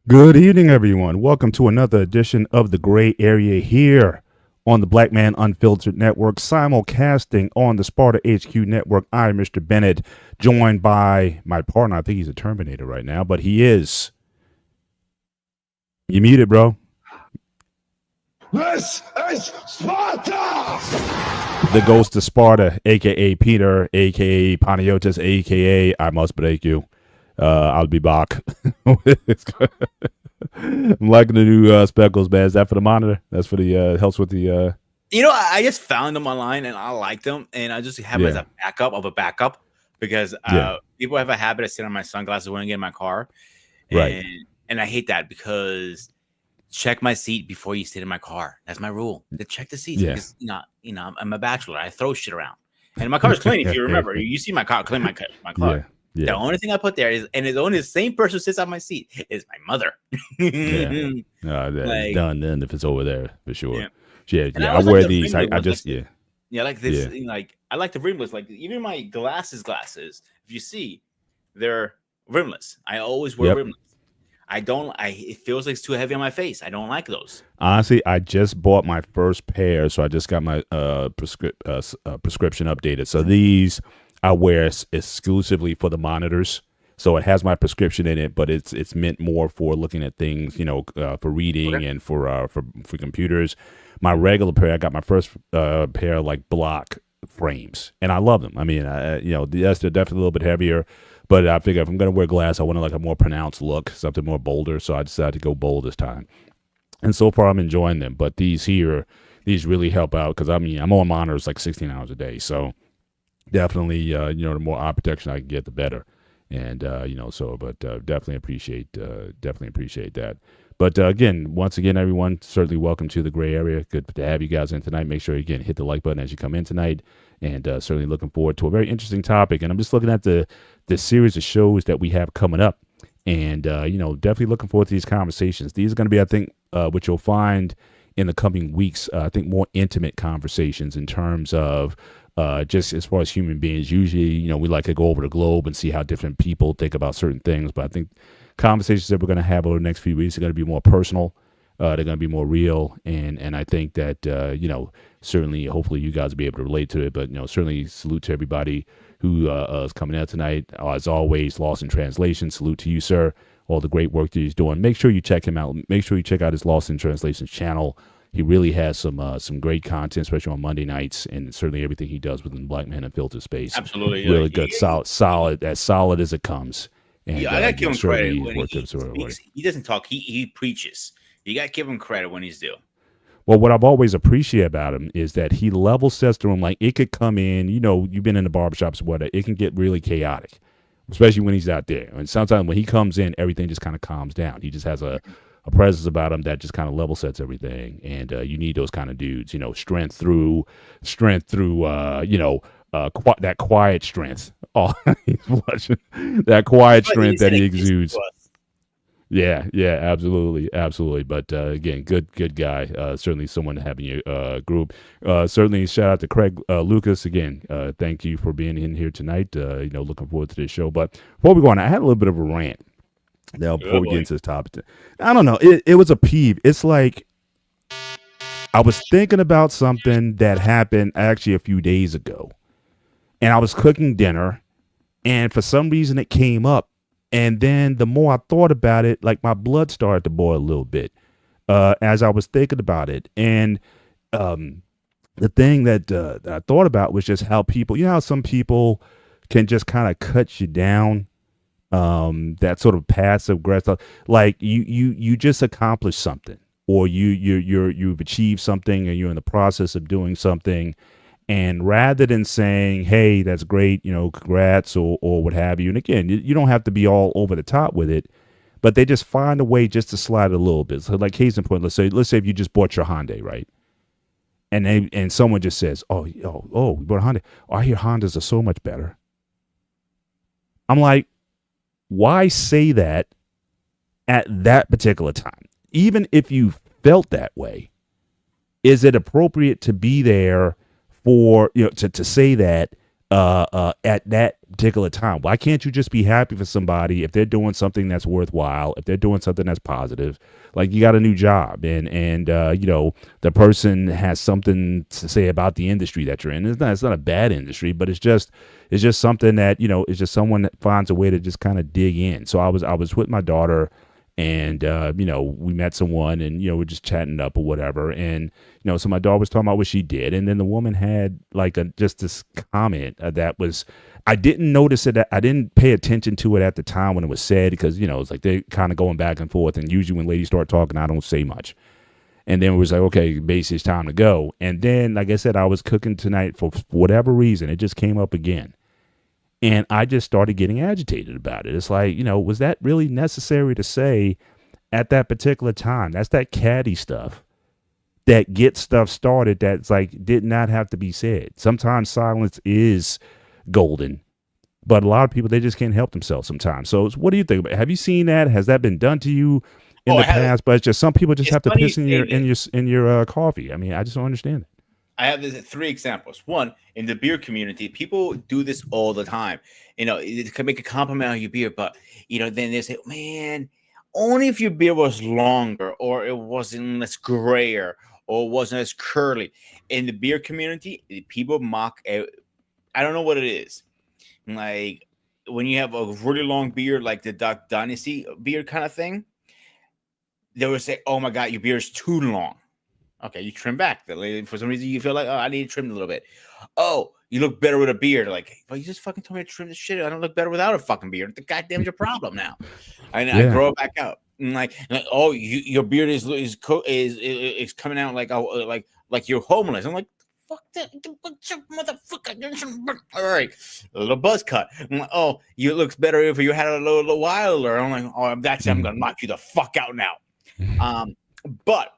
Good evening, everyone. Welcome to another edition of the Gray Area here on the Black Man Unfiltered Network, simulcasting on the Sparta HQ Network. I'm Mr. Bennett, joined by my partner. I think he's a Terminator right now, but he is. You muted, bro. This is Sparta! The Ghost of Sparta, aka Peter, aka Panagiotis, aka I must break you. I'll be back. I'm liking the new speckles, man. Is that for the monitor? That's for the helps with the. I just found them online and I like them, and I just have them as a backup of a backup because people have a habit of sitting on my sunglasses when I get in my car, Right. And I hate that because check my seat before you sit in my car. That's my rule. To check the seats because I'm a bachelor. I throw shit around, and my car is clean. If you remember, you see my car, clean my car. Yeah. The only thing I put there is, and it's only the same person who sits on my seat is my mother. It's done then if it's over there for sure. Yeah. I I wear like these. I just like this. Like I like the rimless. Like even my glasses. If you see, they're rimless. I always wear rimless. I don't. It feels like it's too heavy on my face. I don't like those. Honestly, I just bought my first pair, so I just got my prescription updated. So these I wear exclusively for the monitors. So it has my prescription in it, but it's meant more for looking at things, for reading and for computers. My regular pair, I got my first pair like block frames, and I love them. I mean, yes, they're definitely a little bit heavier, but I figure if I'm gonna wear glass, I want like a more pronounced look, something more bolder. So I decided to go bold this time, and so far I'm enjoying them. But these really help out because I'm on monitors like 16 hours a day, so definitely the more eye protection I can get, the better. And definitely appreciate that. But once again, everyone, certainly welcome to the Gray Area. Good to have you guys in tonight. Make sure you hit the like button as you come in tonight, and certainly looking forward to a very interesting topic. And I'm just looking at the series of shows that we have coming up, and definitely looking forward to these conversations. These are going to be, I think, what you'll find in the coming weeks. I think more intimate conversations in terms of. Just as far as human beings, usually, we like to go over the globe and see how different people think about certain things. But I think conversations that we're going to have over the next few weeks are going to be more personal. They're going to be more real. And I think that, certainly, hopefully you guys will be able to relate to it. But, certainly salute to everybody who is coming out tonight. As always, Lost in Translation, salute to you, sir. All the great work that he's doing. Make sure you check him out. Make sure you check out his Lost in Translation channel. He really has some great content, especially on Monday nights, and certainly everything he does within the Black Man Unfiltered space. Absolutely, really good, solid, as solid as it comes. And, I gotta give him credit when he speaks. He doesn't talk; he preaches. You gotta give him credit when he's due. Well, what I've always appreciated about him is that he level sets the room. Like it could come in, you've been in the barbershops, whatever. It can get really chaotic, especially when he's out there. And sometimes when he comes in, everything just kind of calms down. He just has a presence about him that just kind of level sets everything, and you need those kind of dudes. Strength through, that quiet strength. Oh, he's blushing. That quiet strength that he exudes. Yeah, absolutely. But again, good guy. Certainly someone to have in your group. Certainly shout out to Craig Lucas again. Thank you for being in here tonight. Looking forward to this show. But before we go on, I had a little bit of a rant. Now, before we get into this topic, I don't know. It was a peeve. It's like I was thinking about something that happened actually a few days ago, and I was cooking dinner, and for some reason it came up, and then the more I thought about it, like my blood started to boil a little bit as I was thinking about it, and the thing that I thought about was just how people, how some people can just kind of cut you down. That sort of passive aggressive, like you just accomplished something, or you've achieved something, and you're in the process of doing something, and rather than saying, hey, that's great, congrats, or what have you, and again, you don't have to be all over the top with it, but they just find a way just to slide it a little bit. So like case in point, let's say if you just bought your Hyundai, right? And someone just says, oh, we bought a Hyundai. Oh, I hear Hondas are so much better. I'm like, why say that at that particular time? Even if you felt that way, is it appropriate to be there for, to say that at that particular time. Why can't you just be happy for somebody if they're doing something that's worthwhile, if they're doing something that's positive? Like you got a new job and you know, the person has something to say about the industry that you're in. It's not a bad industry, but it's just something that, you know, it's just someone that finds a way to just kind of dig in. So I was with my daughter and you know, we met someone and, you know, we're just chatting up or whatever. And, you know, so my daughter was talking about what she did. And then the woman had like just this comment that was, I didn't notice it. I didn't pay attention to it at the time when it was said, because, you know, it's like they're kind of going back and forth. And usually when ladies start talking, I don't say much. And then it was like, okay, basically it's time to go. And then, like I said, I was cooking tonight for whatever reason. It just came up again. And I just started getting agitated about it. It's like, you know, was that really necessary to say at that particular time? That's that catty stuff that gets stuff started that's like did not have to be said. Sometimes silence is golden, but a lot of people, they just can't help themselves sometimes. So what do you think about it? Have you seen that? Has that been done to you in the past? But it's just some people just have to piss in your coffee. I mean, I just don't understand it. I have this 3 examples. One, in the beer community, people do this all the time. You know, they can make a compliment on your beer, but you know, then they say, "Man, only if your beer was longer, or it wasn't less grayer, or wasn't as curly." In the beer community, people mock. I don't know what it is. Like when you have a really long beard, like the Duck Dynasty beard kind of thing, they would say, "Oh my God, your beard is too long." Okay, you trim back. For some reason, you feel like, oh, I need to trim a little bit. Oh, you look better with a beard. Like, well, you just fucking told me to trim this shit. I don't look better without a fucking beard. The goddamn's your problem now. And I grow it back out. And like, oh, your beard is coming out like you're homeless. I'm like, fuck that, motherfucker. All right, a little buzz cut. I'm like, oh, you looks better if you had a little wilder. I'm like, oh, that's it. I'm gonna knock you the fuck out now. But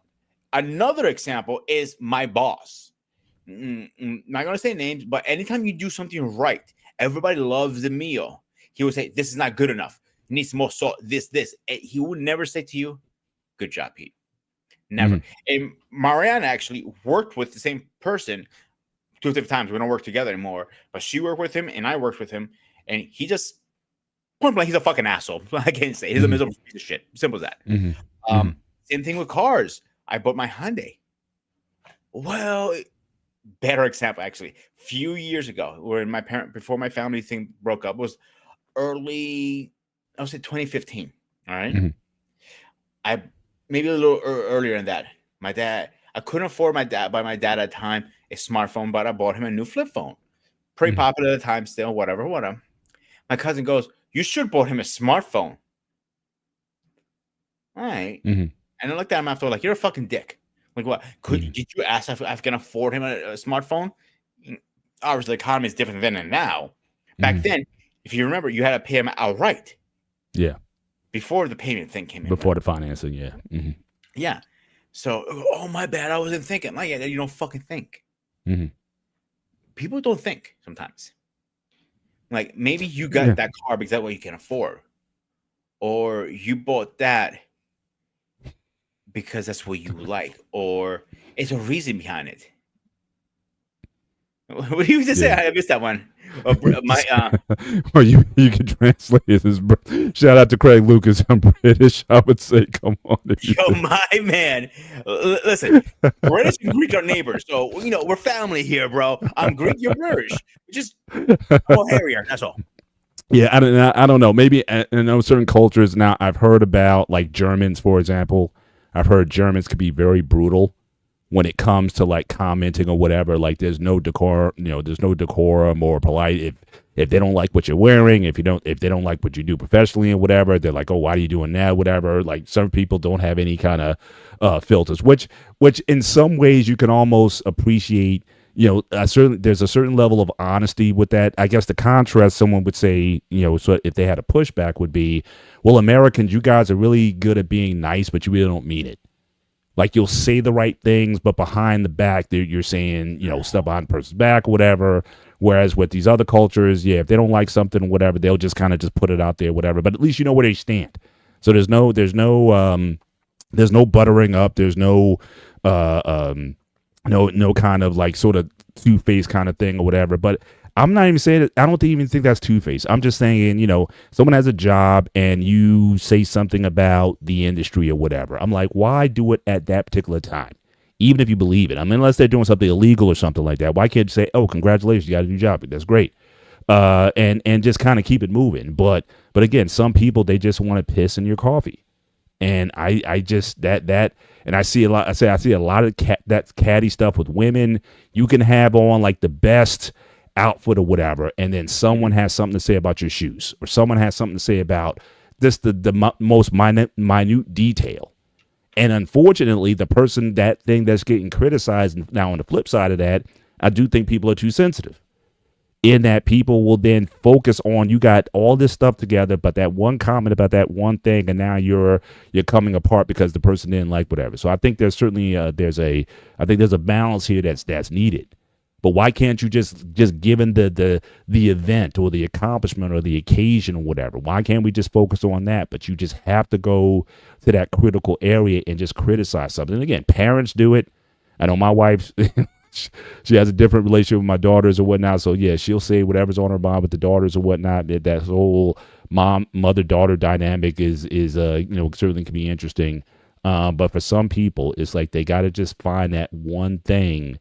another example is my boss. Not going to say names, but anytime you do something right, everybody loves the meal. He would say, "This is not good enough. It needs more salt. This." He would never say to you, "Good job, Pete." Never. And Marianne actually worked with the same person 2 different times. We don't work together anymore, but she worked with him and I worked with him. And he just, point blank, he's a fucking asshole. I can't say. He's a miserable piece of shit. Simple as that. Same thing with cars. I bought my Hyundai. Well, better example, actually. Few years ago, when before my family thing broke up, was early, I would say 2015. All right. I maybe a little earlier than that. My dad, I couldn't afford my dad at the time a smartphone, but I bought him a new flip phone. Pretty popular at the time still, whatever. My cousin goes, "You should bought him a smartphone." All right. And I looked at him after, like, "You're a fucking dick." Like, what? Did you ask if I can afford him a smartphone? Obviously, the economy is different then and now. Back then, if you remember, you had to pay him outright. Yeah. Before the payment thing came in. Before the financing, yeah. Yeah. So, oh, my bad. I wasn't thinking. Like, yeah, you don't fucking think. People don't think sometimes. Like, maybe you got that car because that's what you can afford. Or you bought that because that's what you like, or it's a reason behind it. What do you just say? I missed that one. Well, you can translate it as shout out to Craig Lucas. I'm British. I would say, come on. Yo, my man. Listen, British and Greek are neighbors, so you know we're family here, bro. I'm Greek, you're British. Just hairier. That's all. Yeah, I don't know. Maybe in certain cultures now. I've heard about like Germans, for example. I've heard Germans could be very brutal when it comes to like commenting or whatever. Like there's no decorum, there's no decorum or polite. If they don't like what you're wearing, if they don't like what you do professionally and whatever, they're like, "Oh, why are you doing that?" Whatever. Like some people don't have any kind of filters, which in some ways you can almost appreciate. There's a certain level of honesty with that. I guess the contrast, someone would say, so if they had a pushback would be, well, Americans, you guys are really good at being nice, but you really don't mean it. Like you'll say the right things, but behind the back, you're saying, stuff behind the person's back or whatever. Whereas with these other cultures, if they don't like something or whatever, they'll just kind of just put it out there, whatever. But at least you know where they stand. So there's no buttering up. There's no kind of like sort of two-faced kind of thing or whatever. But I'm not even saying it. I don't even think that's two-faced. I'm just saying, someone has a job and you say something about the industry or whatever. I'm like, why do it at that particular time? Even if you believe it. I mean, unless they're doing something illegal or something like that, why can't you say, "Oh, congratulations, you got a new job. That's great." And just kind of keep it moving. But again, some people, they just want to piss in your coffee. And I just and I see a lot. I see a lot of that catty stuff with women. You can have on like the best outfit or whatever, and then someone has something to say about your shoes, or someone has something to say about just the most minute detail. And unfortunately, that thing that's getting criticized now, on the flip side of that, I do think people are too sensitive. In that people will then focus on, you got all this stuff together, but that one comment about that one thing, and now you're coming apart because the person didn't like whatever. So I think there's certainly there's a balance here that's needed. But why can't you just given the event or the accomplishment or the occasion or whatever, why can't we just focus on that? But you just have to go to that critical area and just criticize something. And again, parents do it. I know my wife, she has a different relationship with my daughters or whatnot. So yeah, she'll say whatever's on her mind with the daughters or whatnot. That whole mother-daughter dynamic is certainly can be interesting. But for some people, it's like they got to just find that one thing,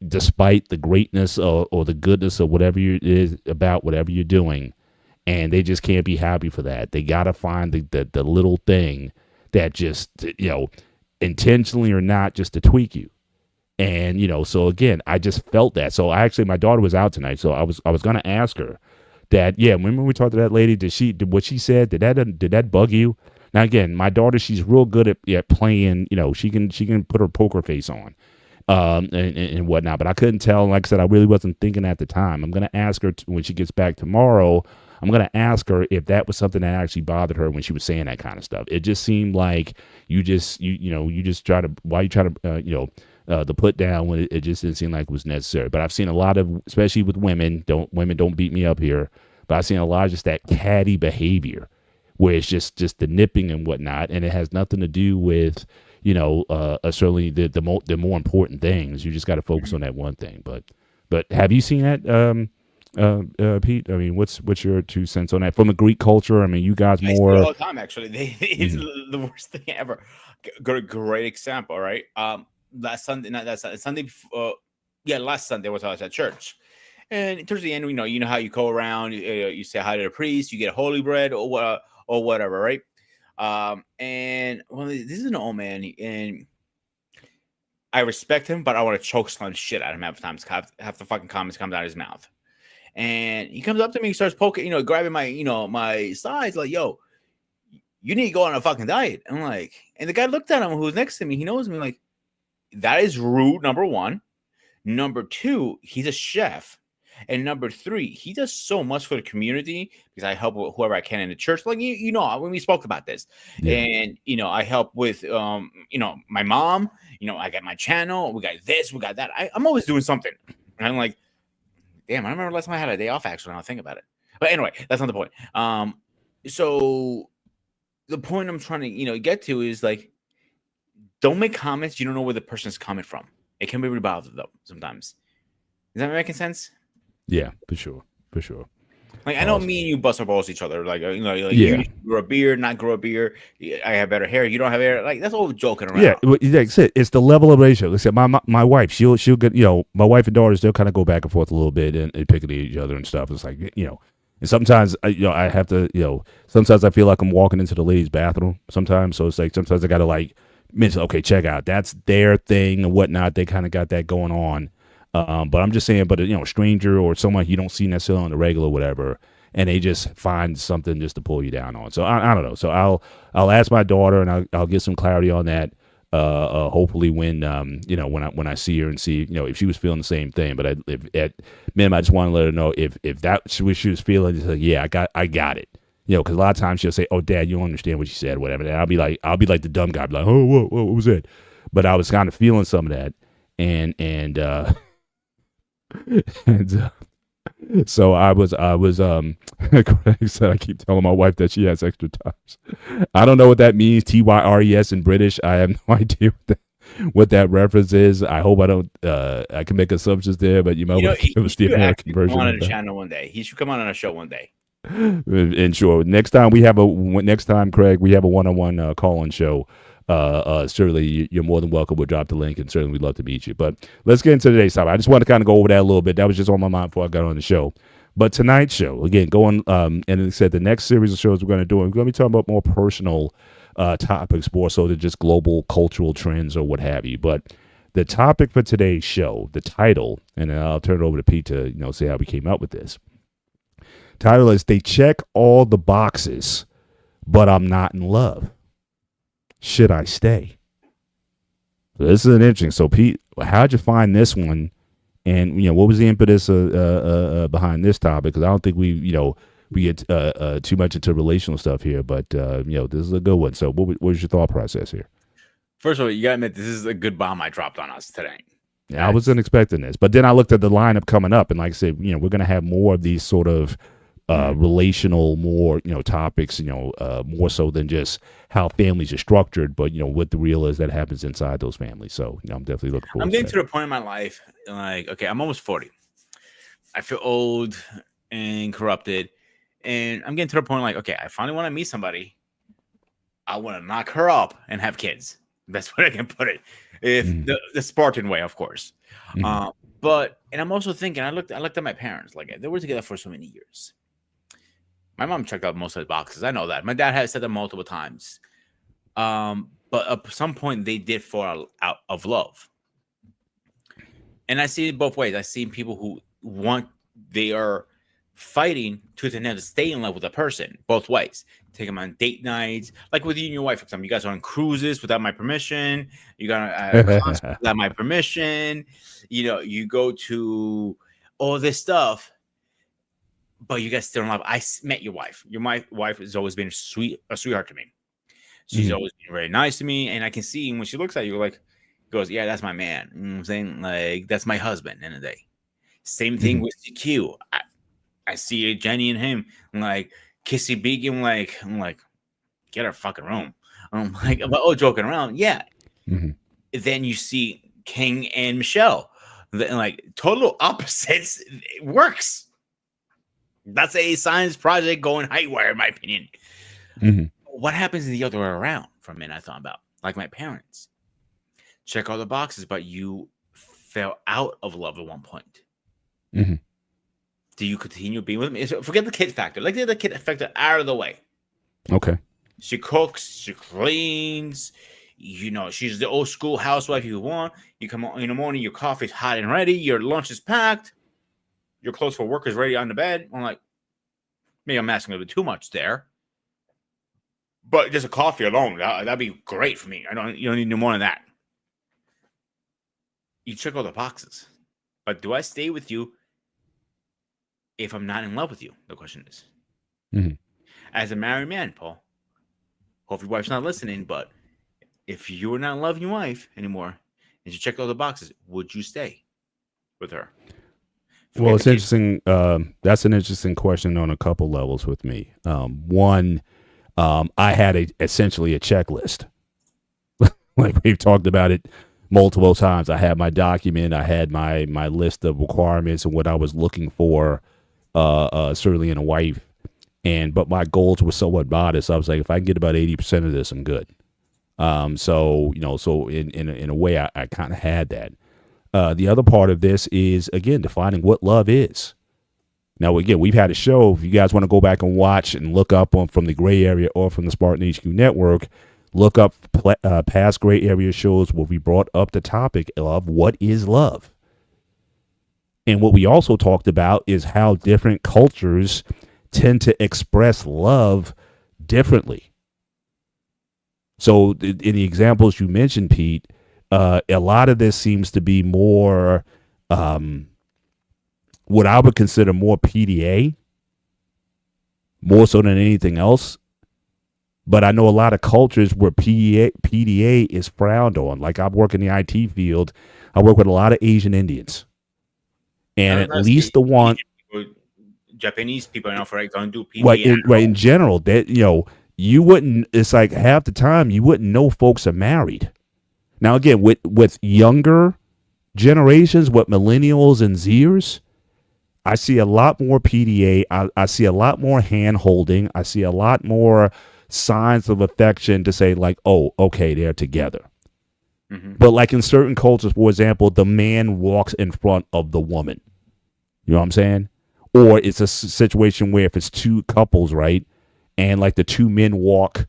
despite the greatness or the goodness of whatever it is about whatever you're doing, and they just can't be happy for that. They got to find the little thing that just, intentionally or not, just to tweak you. And, so again, I just felt that. So my daughter was out tonight. So I was going to ask her that, yeah, remember we talked to that lady, did what she said, did that bug you? Now, again, my daughter, she's real good at playing, she can put her poker face on, and whatnot, but I couldn't tell. Like I said, I really wasn't thinking at the time. I'm going to ask her when she gets back tomorrow. I'm going to ask her if that was something that actually bothered her when she was saying that kind of stuff. It just seemed like you just try to, the put down when it just didn't seem like it was necessary. But I've seen a lot of, especially with women don't beat me up here, but I've seen a lot of just that catty behavior where it's just the nipping and whatnot, and it has nothing to do with, certainly the more important things. You just got to focus on that one thing. But have you seen that, Pete? I mean, what's your 2 cents on that from the Greek culture? I mean, you guys more all the time, actually. It's the worst thing ever. Great example, right? Last Sunday, not that Sunday, last Sunday I was at church, and towards the end, you know how you go around, you say hi to the priest, you get holy bread or whatever, right? And this is an old man, and I respect him, but I want to choke slam shit out of him half the time. Half the fucking comments comes out of his mouth, and he comes up to me, starts poking, grabbing my, my sides, like, yo, you need to go on a fucking diet. I'm like, and the guy looked at him who was next to me. He knows me, like, that is rude, number one. Number two, he's a chef. And number three, he does so much for the community because I help with whoever I can in the church. Like, when we spoke about this, and, I help with, my mom, I got my channel, we got this, we got that. I'm always doing something. And I'm like, damn, I remember last time I had a day off, actually, now I think about it. But anyway, that's not the point. So the point I'm trying to, get to is, like, don't make comments you don't know where the person's coming from. It can be really bothersome, though, sometimes. Is that making sense? Yeah, for sure. Like, I know me and you bust our balls to each other. Like, you grow a beard, not grow a beard. I have better hair. You don't have hair. Like, that's all joking around. Yeah, like I said, it's the level of ratio. Like I said, my wife, she'll get, my wife and daughters, they'll kind of go back and forth a little bit and pick at each other and stuff. It's like, and sometimes, I have to, sometimes I feel like I'm walking into the ladies' bathroom sometimes. So it's like, sometimes I got to, like, mention, okay, check out, that's their thing and whatnot. They kind of got that going on. But I'm just saying, but a stranger or someone you don't see necessarily on the regular or whatever, and they just find something just to pull you down on. So I don't know. So I'll ask my daughter and I'll get some clarity on that. Hopefully when when I see her and see if she was feeling the same thing. But at minimum, I just want to let her know if that's what she was feeling. Just like, yeah, I got it. Because a lot of times she'll say, "Oh, Dad, you don't understand what she said," or whatever. And I'll be like the dumb guy, be like, "Oh, what was it?" But I was kind of feeling some of that, and so I was Greg said, I keep telling my wife that she has extra times. I don't know what that means, TYRES in British. I have no idea what that. what that reference is. I hope I don't. I can make assumptions there, but you might want to give us the should American actually come version on of the that. channel one day. He should come on a show one day. And sure, next time, Craig, we have a one-on-one call-in show. Certainly, you're more than welcome. We'll drop the link, and certainly we'd love to meet you. But let's get into today's topic. I just want to kind of go over that a little bit. That was just on my mind before I got on the show. But tonight's show, again, and it said the next series of shows we're going to do, we're going to be talking about more personal topics, more so than just global cultural trends or what have you. But the topic for today's show, the title, and I'll turn it over to Pete to see how we came up with this. Title is "They Check All the Boxes, but I'm Not in Love. Should I stay?" This is an interesting. So, Pete, how'd you find this one? And what was the impetus behind this topic? Because I don't think we get too much into relational stuff here, but this is a good one. So, what was your thought process here? First of all, you gotta admit this is a good bomb I dropped on us today. Yeah, I wasn't expecting this, but then I looked at the lineup coming up, and like I said, we're going to have more of these sort of relational, more topics, more so than just how families are structured, but what the real is that happens inside those families. So I'm definitely looking forward. I'm getting to the point in my life, like, okay, I'm almost 40. I feel old and corrupted, and I'm getting to the point like, okay, I finally want to meet somebody. I want to knock her up and have kids. That's what I can put it. If the Spartan way, of course. But I'm also thinking, I looked at my parents, like they were together for so many years. My mom checked out most of the boxes. I know that. My dad has said that multiple times. But at some point, they did fall out of love. And I see it both ways. I see people who they are fighting tooth and nail to stay in love with a person, both ways. Take them on date nights. Like with you and your wife, for example. You guys are on cruises without my permission. You got a concert without my permission. You go to all this stuff. But you guys still in love. I met your wife. My wife has always been a sweetheart to me. She's always been very nice to me. And I can see when she looks at you, like, goes, yeah, that's my man. You know what I'm saying? Like, that's my husband in the day. Same thing with CQ. I see Jenny and him, like, kissy beaky. I'm like, get her fucking room. I'm like, joking around. Yeah. Then you see King and Michelle. Like, total opposites. It works. That's a science project going haywire, in my opinion. What happens the other way around for a minute? I thought about, like my parents. Check all the boxes, but you fell out of love at one point. Do you continue being with me? Forget the kid factor. Like, get the kid factor out of the way. Okay. She cooks. She cleans. She's the old school housewife you want. You come in the morning, your coffee's hot and ready. Your lunch is packed. Your clothes for work is ready on the bed. I'm like, maybe I'm asking a little bit too much there. But just a coffee alone, that'd be great for me. You don't need no more than that. You check all the boxes. But do I stay with you if I'm not in love with you? The question is. As a married man, Paul, hope your wife's not listening, but if you're not in love with your wife anymore and you check all the boxes, would you stay with her? Well, it's interesting. That's an interesting question on a couple levels with me. One, I had essentially a checklist. Like we've talked about it multiple times. I had my document. I had my list of requirements and what I was looking for, certainly in a wife. But my goals were somewhat modest. I was like, if I can get about 80% of this, I'm good. So in a way, I kind of had that. The other part of this is, again, defining what love is. Now, again, we've had a show. If you guys want to go back and watch and look up from the Gray Area or from the Spartan HQ Network, look up past Gray Area shows where we brought up the topic of what is love. And what we also talked about is how different cultures tend to express love differently. So in the examples you mentioned, Pete, a lot of this seems to be more what I would consider more PDA, more so than anything else. But I know a lot of cultures where PDA is frowned on. Like I work in the IT field. I work with a lot of Asian Indians. And at least the one... Japanese people, don't do PDA. Right, in general, that you wouldn't, it's like half the time you wouldn't know folks are married. Now, again, with younger generations, with millennials and Zers, I see a lot more PDA. I see a lot more hand holding. I see a lot more signs of affection to say, like, oh, okay, they're together. Mm-hmm. But like in certain cultures, for example, the man walks in front of the woman. You know what I'm saying? Or it's a situation where if it's two couples, right, and like the two men walk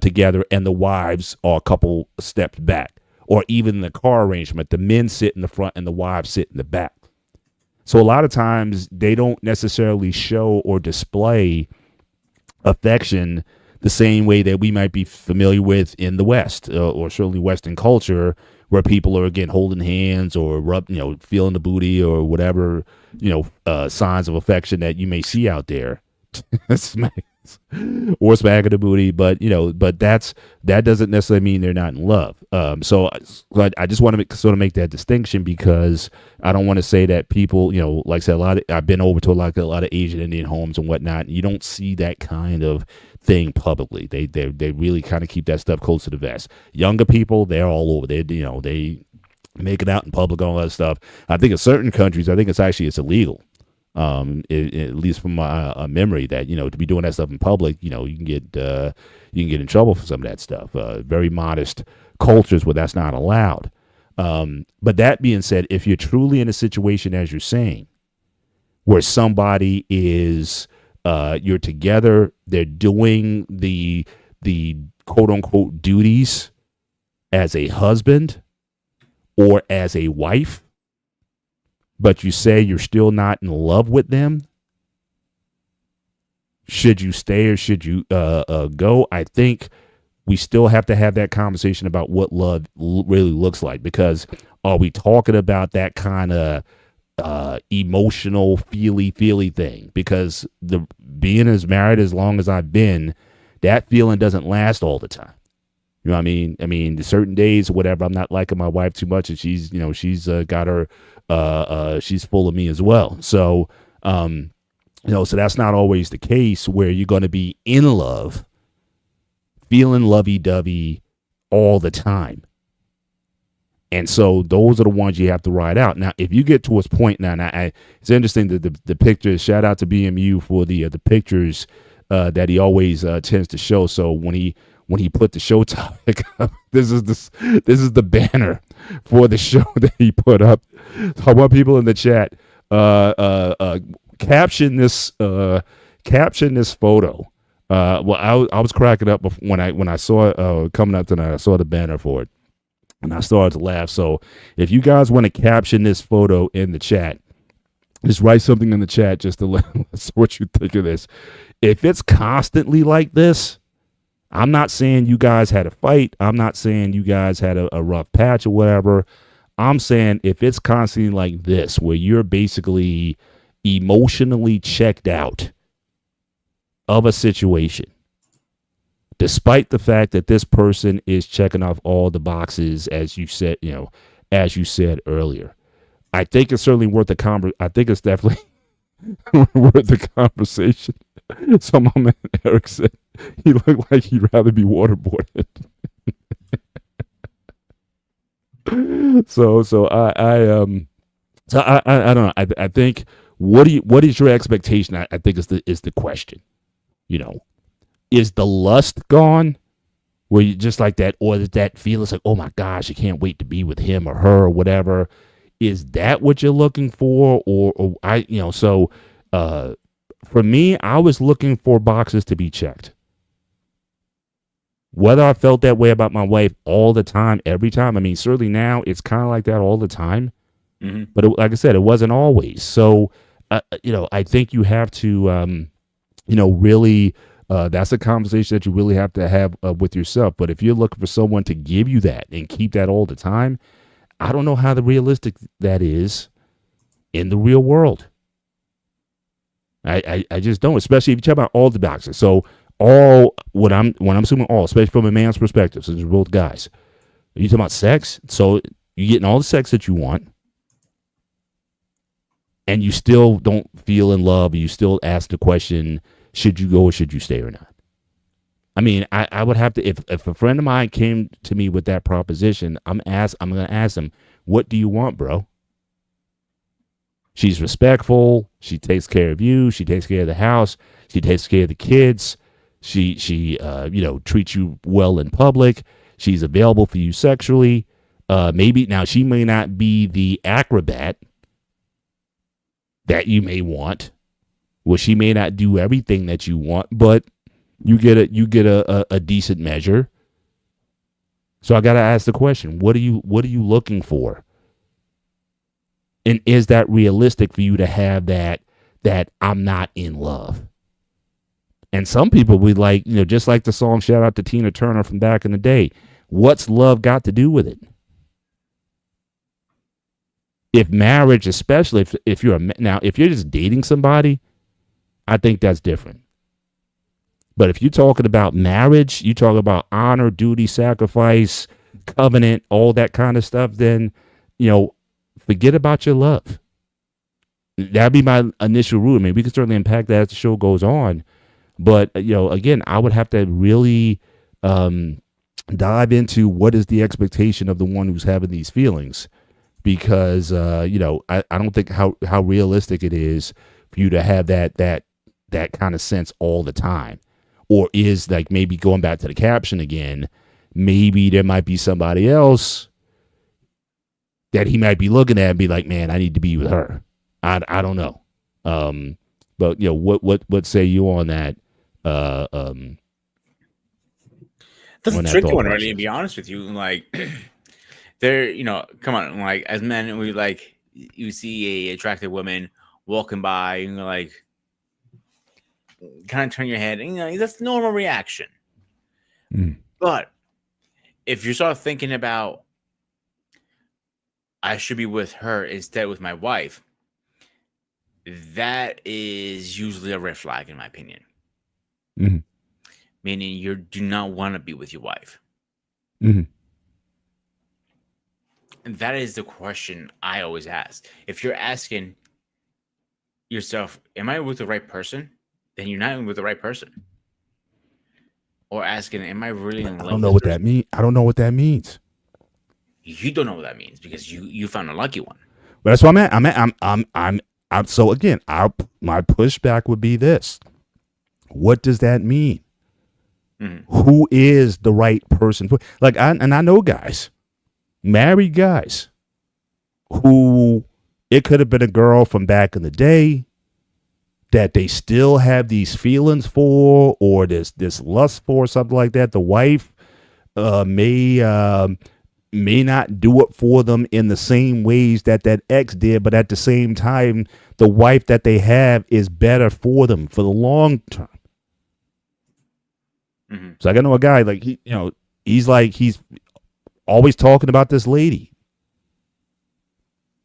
together and the wives are a couple steps back. Or even the car arrangement, the men sit in the front and the wives sit in the back. So a lot of times they don't necessarily show or display affection the same way that we might be familiar with in the West, or certainly Western culture, where people are, again, holding hands or feeling the booty or whatever, signs of affection that you may see out there. Or smacking the booty, but that doesn't necessarily mean they're not in love. So I just want to sort of make that distinction, because I don't want to say that people, like I said, I've been over to a lot of Asian Indian homes and whatnot. And you don't see that kind of thing publicly. They really kind of keep that stuff close to the vest. Younger people, they're all over. They make it out in public, all that stuff. I think in certain countries, it's illegal. At least from my memory, that to be doing that stuff in public, you can get in trouble for some of that stuff. Very modest cultures where that's not allowed. But that being said, if you're truly in a situation, as you're saying, where somebody is, you're together, they're doing the quote unquote duties as a husband or as a wife, but you say you're still not in love with them, should you stay or should you go? I think we still have to have that conversation about what love really looks like, because are we talking about that kind of emotional, feely thing? Because being as married as long as I've been, that feeling doesn't last all the time. You know what I mean? I mean, the certain days or whatever, I'm not liking my wife too much, and she's got her, she's full of me as well. So, so that's not always the case where you're going to be in love, feeling lovey-dovey all the time. And so those are the ones you have to ride out. Now, if you get to a point now, it's interesting that the pictures, shout out to BMU for the pictures that he always tends to show. So when he put the show topic up, this is the banner for the show that he put up. So I want people in the chat caption this photo. Well, I was cracking up when I saw it coming up tonight. I saw the banner for it, and I started to laugh. So if you guys want to caption this photo in the chat, just write something in the chat just to let us know what you think of this. If it's constantly like this, I'm not saying you guys had a fight. I'm not saying you guys had a rough patch or whatever. I'm saying if it's constantly like this, where you're basically emotionally checked out of a situation, despite the fact that this person is checking off all the boxes, as you said earlier, I think it's certainly worth the I think it's definitely worth the conversation. So my man Eric said he looked like he'd rather be waterboarded. So I don't know. I think what is your expectation? I think is the question. Is the lust gone? Where you just like that, or that feeling like, oh my gosh, you can't wait to be with him or her or whatever? Is that what you're looking for? Or for me, I was looking for boxes to be checked. Whether I felt that way about my wife all the time, every time, I mean, certainly now it's kind of like that all the time. Mm-hmm. But like I said, it wasn't always. So, I think you have to, really, that's a conversation that you really have to have with yourself. But if you're looking for someone to give you that and keep that all the time, I don't know how realistic that is in the real world. I just don't, especially if you talk about all the boxes. So when I'm assuming all, especially from a man's perspective, since we're both guys, are you talking about sex? So you're getting all the sex that you want, and you still don't feel in love, and you still ask the question, should you go or should you stay or not? I mean, I would have to if a friend of mine came to me with that proposition, I'm gonna ask them, what do you want, bro? She's respectful. She takes care of you. She takes care of the house. She takes care of the kids. She treats you well in public. She's available for you sexually. Maybe now she may not be the acrobat that you may want. Well, she may not do everything that you want, but you get a decent measure. So I got to ask the question: what are you looking for? And is that realistic for you to have that I'm not in love? And some people would like, just like the song, shout out to Tina Turner from back in the day. What's love got to do with it? If marriage, especially if you're if you're just dating somebody, I think that's different. But if you're talking about marriage, you talk about honor, duty, sacrifice, covenant, all that kind of stuff, then, forget about your love. That'd be my initial rule. I mean, we can certainly unpack that as the show goes on. But, again, I would have to really dive into what is the expectation of the one who's having these feelings. Because, I don't think how realistic it is for you to have that kind of sense all the time. Or is like maybe going back to the caption again, maybe there might be somebody else that he might be looking at and be like, man, I need to be with her. I don't know. But what say you on that? That's a tricky one, really, to be honest with you. Like there, come on, like as men, we like you see a attractive woman walking by and you're like kind of turn your head and that's the normal reaction. But if you start thinking about I should be with her instead with my wife, that is usually a red flag in my opinion. Meaning you do not want to be with your wife. And that is the question I always ask. If you're asking yourself, am I with the right person? Then you're not with the right person. Or asking, am I really in love? I don't know what that means. I don't know what that means. You don't know what that means because you found a lucky one. But that's what I'm so again, my pushback would be this. What does that mean? Who is the right person for I know guys, married guys, who it could have been a girl from back in the day that they still have these feelings for, or this lust for, something like that. The wife may not do it for them in the same ways that ex did, but at the same time, the wife that they have is better for them for the long term. So I know a guy like he's always talking about this lady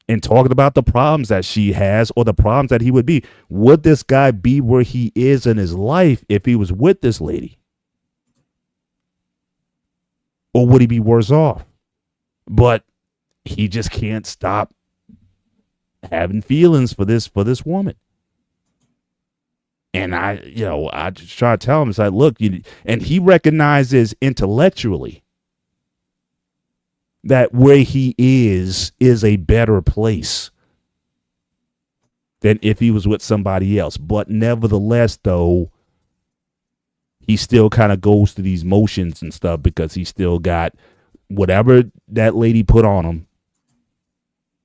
and talking about the problems that she has or the problems that he would be. Would this guy be where he is in his life if he was with this lady? Or would he be worse off? But he just can't stop having feelings for this woman. And I just try to tell him, it's like, look, and he recognizes intellectually that where he is a better place than if he was with somebody else. But nevertheless, though, he still kind of goes through these motions and stuff because he still got whatever that lady put on him.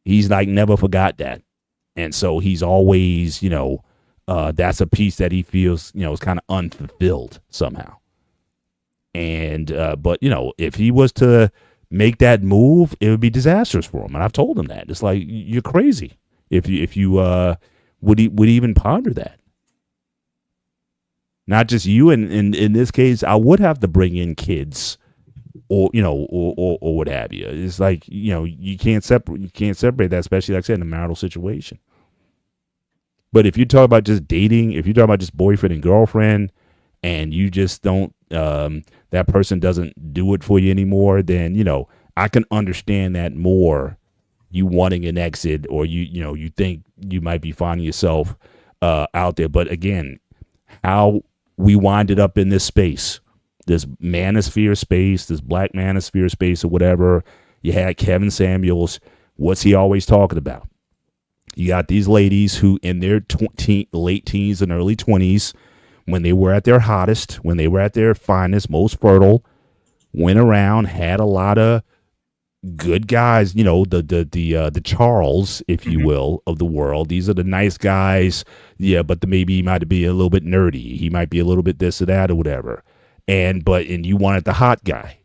He's like never forgot that. And so he's always, that's a piece that he feels, is kind of unfulfilled somehow. And, but, if he was to make that move, it would be disastrous for him. And I've told him that. It's like, you're crazy if you would even ponder that. Not just you. And in this case, I would have to bring in kids or what have you. It's like, you can't separate that, especially like I said, in a marital situation. But if you talk about just dating, if you talk about just boyfriend and girlfriend, and you just don't, that person doesn't do it for you anymore, then, I can understand that more, you wanting an exit, or you think you might be finding yourself out there. But again, how we winded up in this space this manosphere space, this black manosphere space or whatever. You had Kevin Samuels. What's he always talking about? You got these ladies who in their late teens and early 20s, when they were at their hottest, when they were at their finest, most fertile, went around, had a lot of good guys, the Charles, if you will, of the world. These are the nice guys. Yeah, but maybe he might be a little bit nerdy. He might be a little bit this or that or whatever. And you wanted the hot guy.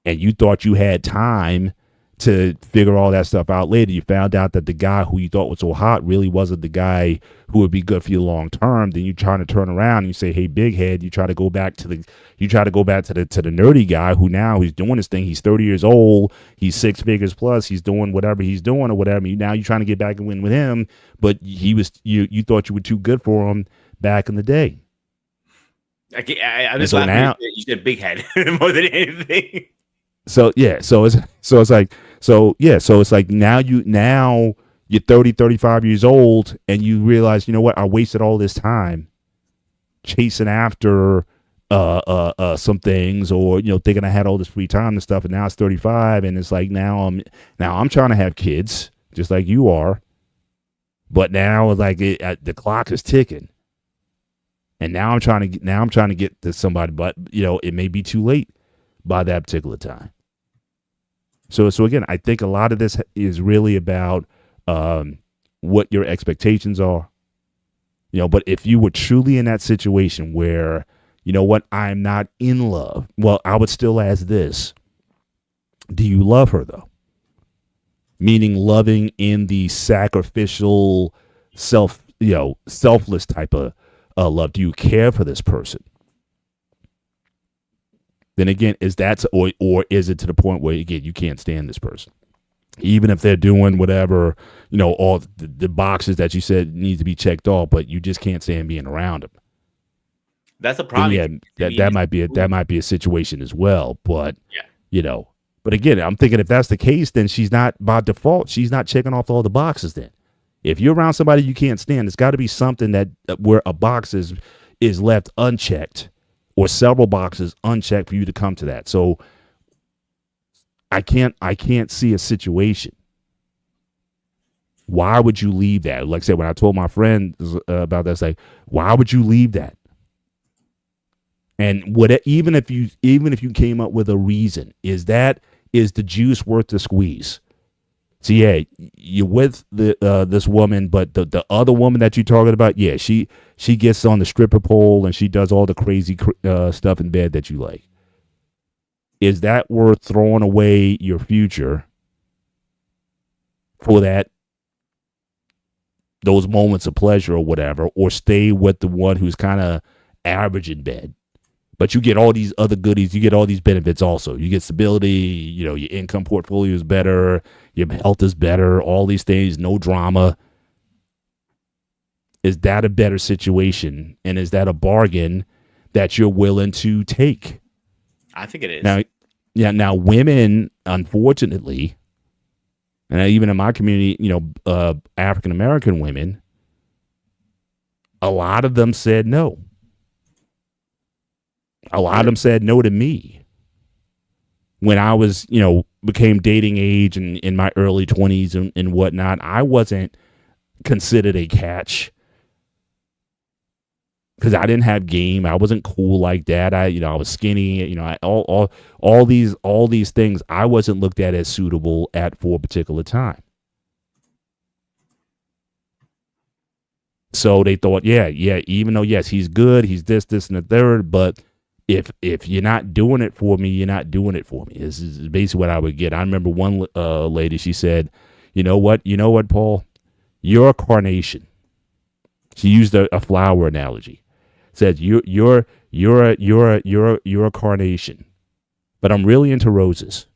And you thought you had time to figure all that stuff out later. You found out that the guy who you thought was so hot really wasn't the guy who would be good for you long term. Then you trying to turn around and you say, "Hey, big head," you try to go back to the nerdy guy who now he's doing his thing. He's 30 years old. He's 6 figures plus. He's doing whatever he's doing or whatever. Now you're trying to get back and win with him, but you thought you were too good for him back in the day. I'm just laughing. Now, you said big head more than anything. So it's like now you're 30, 35 years old and you realize, you know what, I wasted all this time chasing after some things, or thinking I had all this free time and stuff, and now it's 35 and it's like now I'm trying to have kids just like you are, but now like the clock is ticking, and now I'm trying to get to somebody, but it may be too late by that particular time. So again, I think a lot of this is really about what your expectations are. But if you were truly in that situation where, you know what, I'm not in love, well, I would still ask this: do you love her though? Meaning loving in the sacrificial, selfless type of love. Do you care for this person? Then again, is that or is it to the point where again you can't stand this person, even if they're doing whatever, all the boxes that you said need to be checked off, but you just can't stand being around them? That's a problem. Yeah, that might be a situation as well. But but again, I'm thinking if that's the case, then she's not by default. She's not checking off all the boxes. Then, if you're around somebody you can't stand, it's got to be something that where a box is left unchecked, or several boxes unchecked for you to come to that. So I can't see a situation. Why would you leave that? Like I said, when I told my friend about that, it's like, why would you leave that? And even if you came up with a reason, is the juice worth the squeeze? So yeah, you're with this woman, but the other woman that you're talking about, yeah, she gets on the stripper pole and she does all the crazy stuff in bed that you like. Is that worth throwing away your future for those moments of pleasure or whatever, or stay with the one who's kind of average in bed? But you get all these other goodies. You get all these benefits also. You get stability. Your income portfolio is better. Your health is better. All these things, no drama. Is that a better situation? And is that a bargain that you're willing to take? I think it is. Now women, unfortunately, and even in my community, African-American women, a lot of them said no. A lot of them said no to me when I was, became dating age and in my early 20s and whatnot. I wasn't considered a catch because I didn't have game. I wasn't cool like that. I was skinny. All these things. I wasn't looked at as suitable for a particular time. So they thought, yeah. Even though yes, he's good. He's this, and the third, but if you're not doing it for me, you're not doing it for me. This is basically what I would get. I remember one lady, she said, you know what, Paul, you're a carnation. She used a flower analogy. Said you're a carnation, but I'm really into roses.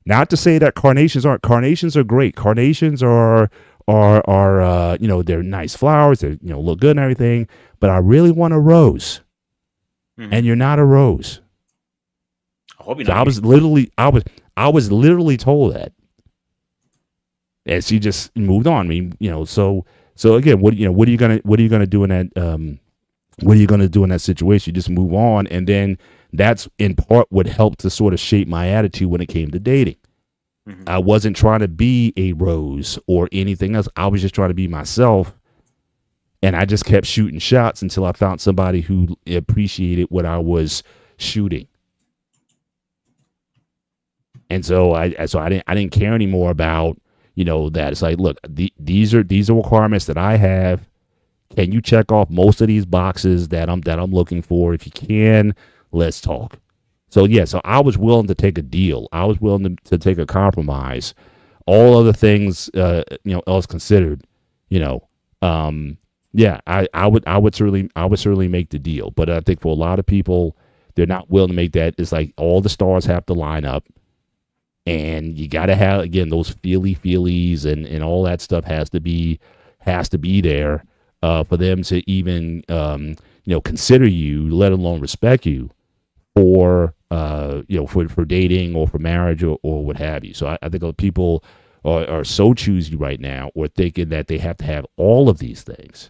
Not to say that carnations aren't. Carnations are great. Carnations are they're nice flowers. They look good and everything. But I really want a rose. Mm-hmm. And you're not a rose. I hope you're not. I was literally told that, and she just moved on. I mean, so again, what are you gonna do in what are you going to do in that situation? You just move on. And then that's in part what helped to sort of shape my attitude when it came to dating. Mhm. I wasn't trying to be a Rose or anything else. I was just trying to be myself. And I just kept shooting shots until I found somebody who appreciated what I was shooting. And so I didn't care anymore about, that. It's like, look, these are requirements that I have. Can you check off most of these boxes that I'm looking for? If you can, let's talk. So yeah, so I was willing to take a deal. I was willing to take a compromise. All other things, else considered, you know, yeah, I would certainly make the deal. But I think for a lot of people, they're not willing to make that. It's like all the stars have to line up, and you got to have, again, those feelies and all that stuff has to be there for them to even consider you, let alone respect you for for dating or for marriage or what have you. So I think people are so choosy right now, or thinking that they have to have all of these things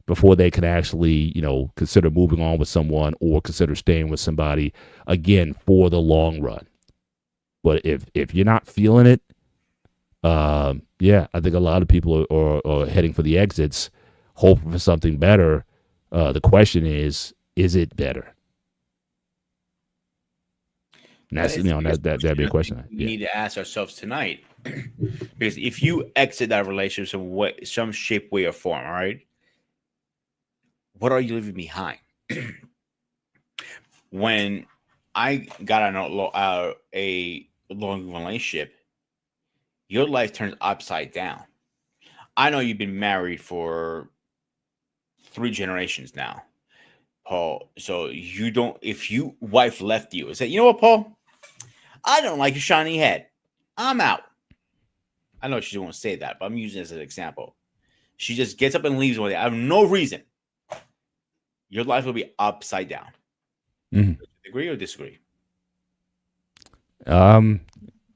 before they can actually consider moving on with someone or consider staying with somebody, again, for the long run. But if you're not feeling it, yeah, I think a lot of people are heading for the exits, hoping for something better. The question is it better? And That that's, is the biggest that'd be a question I think question. we Yeah. need to ask ourselves tonight. Because if you exit that relationship some shape, way, or form, all right, what are you leaving behind? When I got on a long relationship, your life turns upside down. I know you've been married for 3 generations now, Paul. So you don't, if you wife left you and said, you know what, Paul, I don't like your shiny head, I'm out. I know she won't say that, but I'm using this as an example. She just gets up and leaves one day. I have no reason. Your life will be upside down. Mhm. Agree or disagree? Um,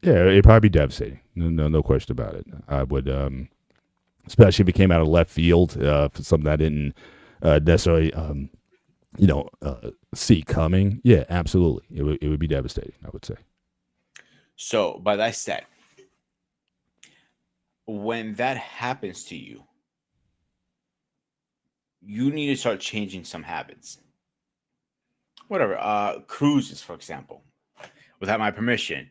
yeah, it'd probably be devastating. No question about it. I would, especially if it came out of left field, for something I didn't necessarily, see coming. Yeah, absolutely. It would be devastating, I would say. So, by that said, when that happens to you, you need to start changing some habits. Whatever, cruises, for example, without my permission,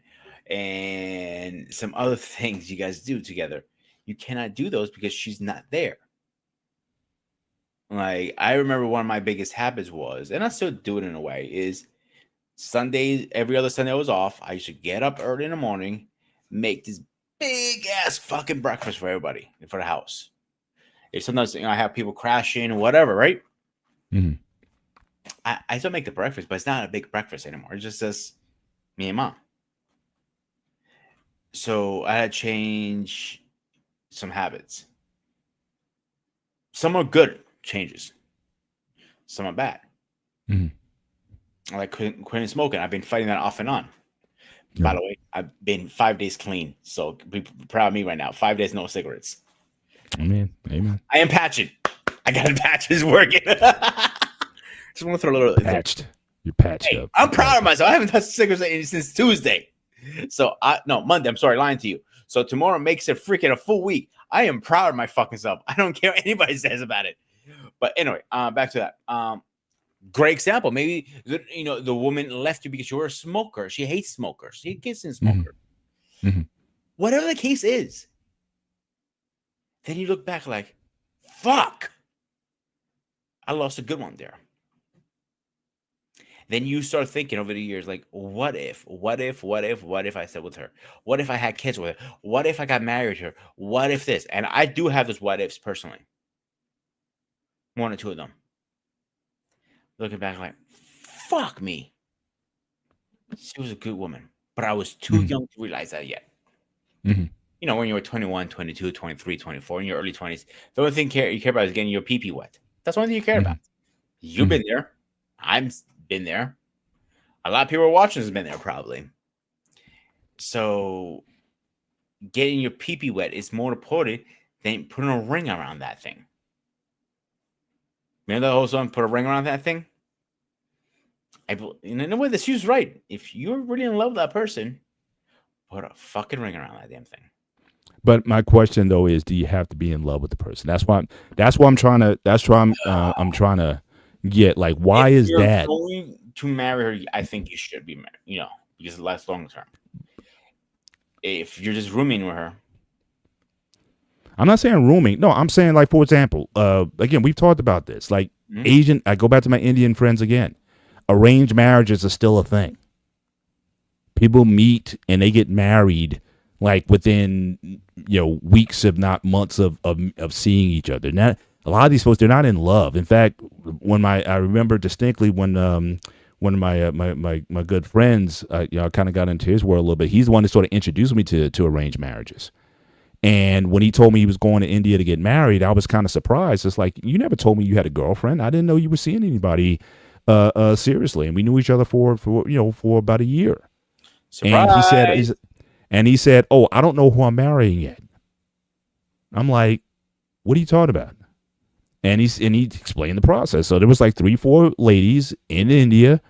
and some other things you guys do together. You cannot do those because she's not there. Like, I remember one of my biggest habits was, and I still do it in a way, is Sundays, every other Sunday I was off, I used to get up early in the morning, make this big ass fucking breakfast for everybody for the house. If sometimes I have people crashing, whatever, right? Mhm. I still make the breakfast, but it's not a big breakfast anymore. It's just us, me and mom. So I had to change some habits. Some are good changes, some are bad. Mhm. Like quitting smoking. I've been fighting that off and on. By Yeah. the way, I've been 5 days clean. So be proud of me right now. 5 days, no cigarettes. Amen. Amen. I am patching. I got patches working. Just want to throw a little. Patched. You're patched Hey, up. I'm You're proud of patched up. myself. I haven't touched cigarettes since Tuesday. So no, Monday. I'm sorry, lying to you. So tomorrow makes it freaking a full week. I am proud of my fucking self. I don't care what anybody says about it. But anyway, back to that. Great example. Maybe the woman left you because you're a smoker. She hates smokers. She gets in Mhm. smoker. Mhm. Whatever the case is, then you look back like, fuck, I lost a good one there. Then you start thinking over the years, like, what if I stayed with her? What if I had kids with her? What if I got married to her? What if this? And I do have those what ifs personally, one or two of them. Looking back, like, fuck me. She was a good woman, but I was too Mhm. young to realize that yet. Mhm. When you were 21, 22, 23, 24, in your early 20s, the only thing you care about is getting your pee-pee wet. That's the only thing you care about. Mhm. You've Mhm. been there. I've been there. A lot of people watching has been there probably. So getting your pee-pee wet is more important than putting a ring around that thing. Remember that whole song, "Put a Ring Around That Thing"? In a way, that she was right. If you're really in love with that person, put a fucking ring around that damn thing. But my question though is, do you have to be in love with the person? That's why. I'm trying to. That's why I'm trying to get like, why if is you're that? going to marry her, I think you should be married. Because it lasts long term. If you're just rooming with her, I'm not saying rooming. No, I'm saying like, for example, again, we've talked about this. Like Asian. I go back to my Indian friends again. Arranged marriages are still a thing. People meet and they get married like within weeks, if not months of seeing each other. Not a lot of these folks, they're not in love. In fact, I remember distinctly when one of my good friends, I kind of got into his world a little bit. He's the one that sort of introduced me to arranged marriages. And when he told me he was going to India to get married, I was kind of surprised. It's like, you never told me you had a girlfriend. I didn't know you were seeing anybody seriously, and we knew each other for about a year. Surprise. And he said, "Oh, I don't know who I'm marrying yet." I'm like, "What are you talking about?" And he explained the process. So there was like 3-4 ladies in India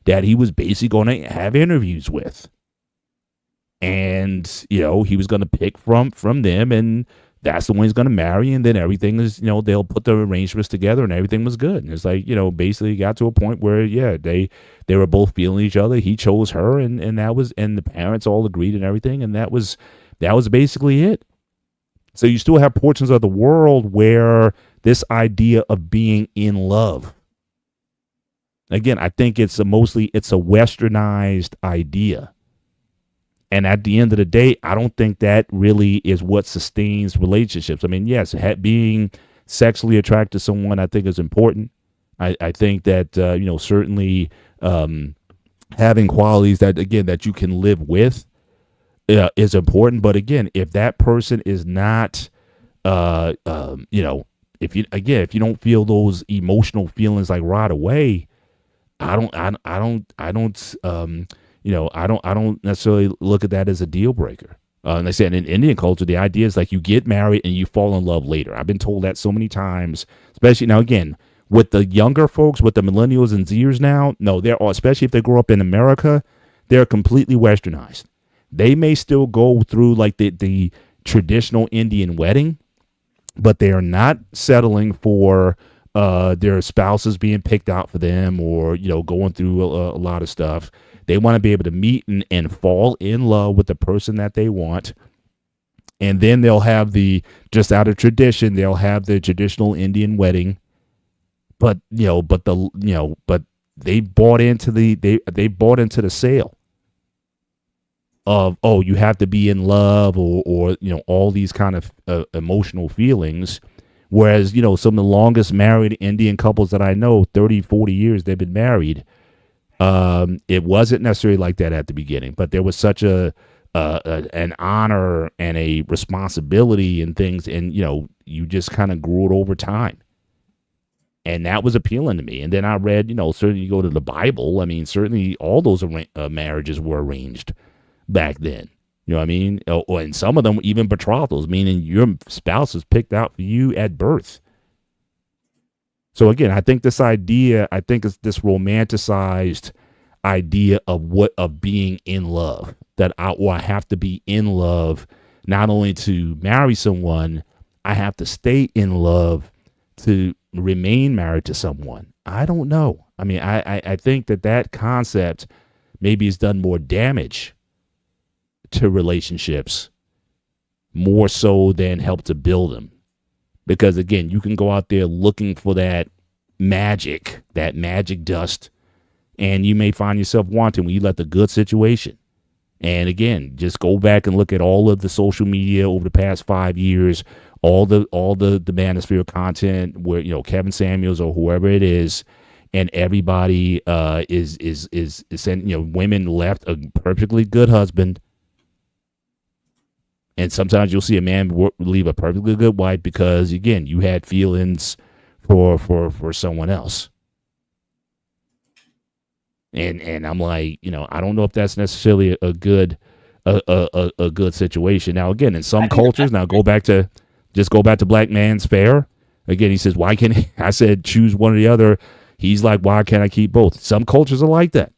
that he was basically going to have interviews with, and he was going to pick from them, and that's the one he's going to marry, and then everything is, they'll put the arrangements together and everything was good. And it's like, basically got to a point where, they were both feeling each other. He chose her, and the parents all agreed and everything. And that was basically it. So you still have portions of the world where this idea of being in love, again, I think it's a westernized idea. And at the end of the day, I don't think that really is what sustains relationships. I mean, yes, being sexually attracted to someone, I think, is important. I think that, certainly having qualities that you can live with is important. But again, if that person is not, if you don't feel those emotional feelings like right away, I don't necessarily look at that as a deal breaker. And they said in Indian culture, the idea is like you get married and you fall in love later. I've been told that so many times, especially now, again, with the younger folks, with the millennials and Zers now, no, especially if they grow up in America, they're completely westernized. They may still go through like the traditional Indian wedding, but they are not settling for their spouses being picked out for them or, going through a lot of stuff. They want to be able to meet and fall in love with the person that they want. And then they'll have just out of tradition, they'll have the traditional Indian wedding. But, but they bought into they bought into the sale of, oh, you have to be in love or all these kind of emotional feelings. Whereas, some of the longest married Indian couples that I know, 30, 40 years they've been married. It wasn't necessarily like that at the beginning, but there was such an honor and a responsibility and things, and you just kind of grew it over time, and that was appealing to me. And then I read, certainly you go to the Bible. I mean, certainly all those marriages were arranged back then. You know what I mean? And some of them even betrothals, meaning your spouse is picked out for you at birth. So again, I think it's this romanticized idea of being in love, that I have to be in love not only to marry someone, I have to stay in love to remain married to someone. I don't know. I mean, I think that concept maybe has done more damage to relationships more so than help to build them. Because again, you can go out there looking for that magic dust, and you may find yourself wanting when you let the good situation. And again, just go back and look at all of the social media over the past 5 years, all the manosphere content where Kevin Samuels or whoever it is, and everybody is saying women left a perfectly good husband. And sometimes you'll see a man leave a perfectly good wife because, again, you had feelings for someone else. And I'm like, I don't know if that's necessarily a good situation. Now, again, in some cultures, go back to Black Man's Fair. Again, he says, why can't I said choose one or the other. He's like, why can't I keep both? Some cultures are like that.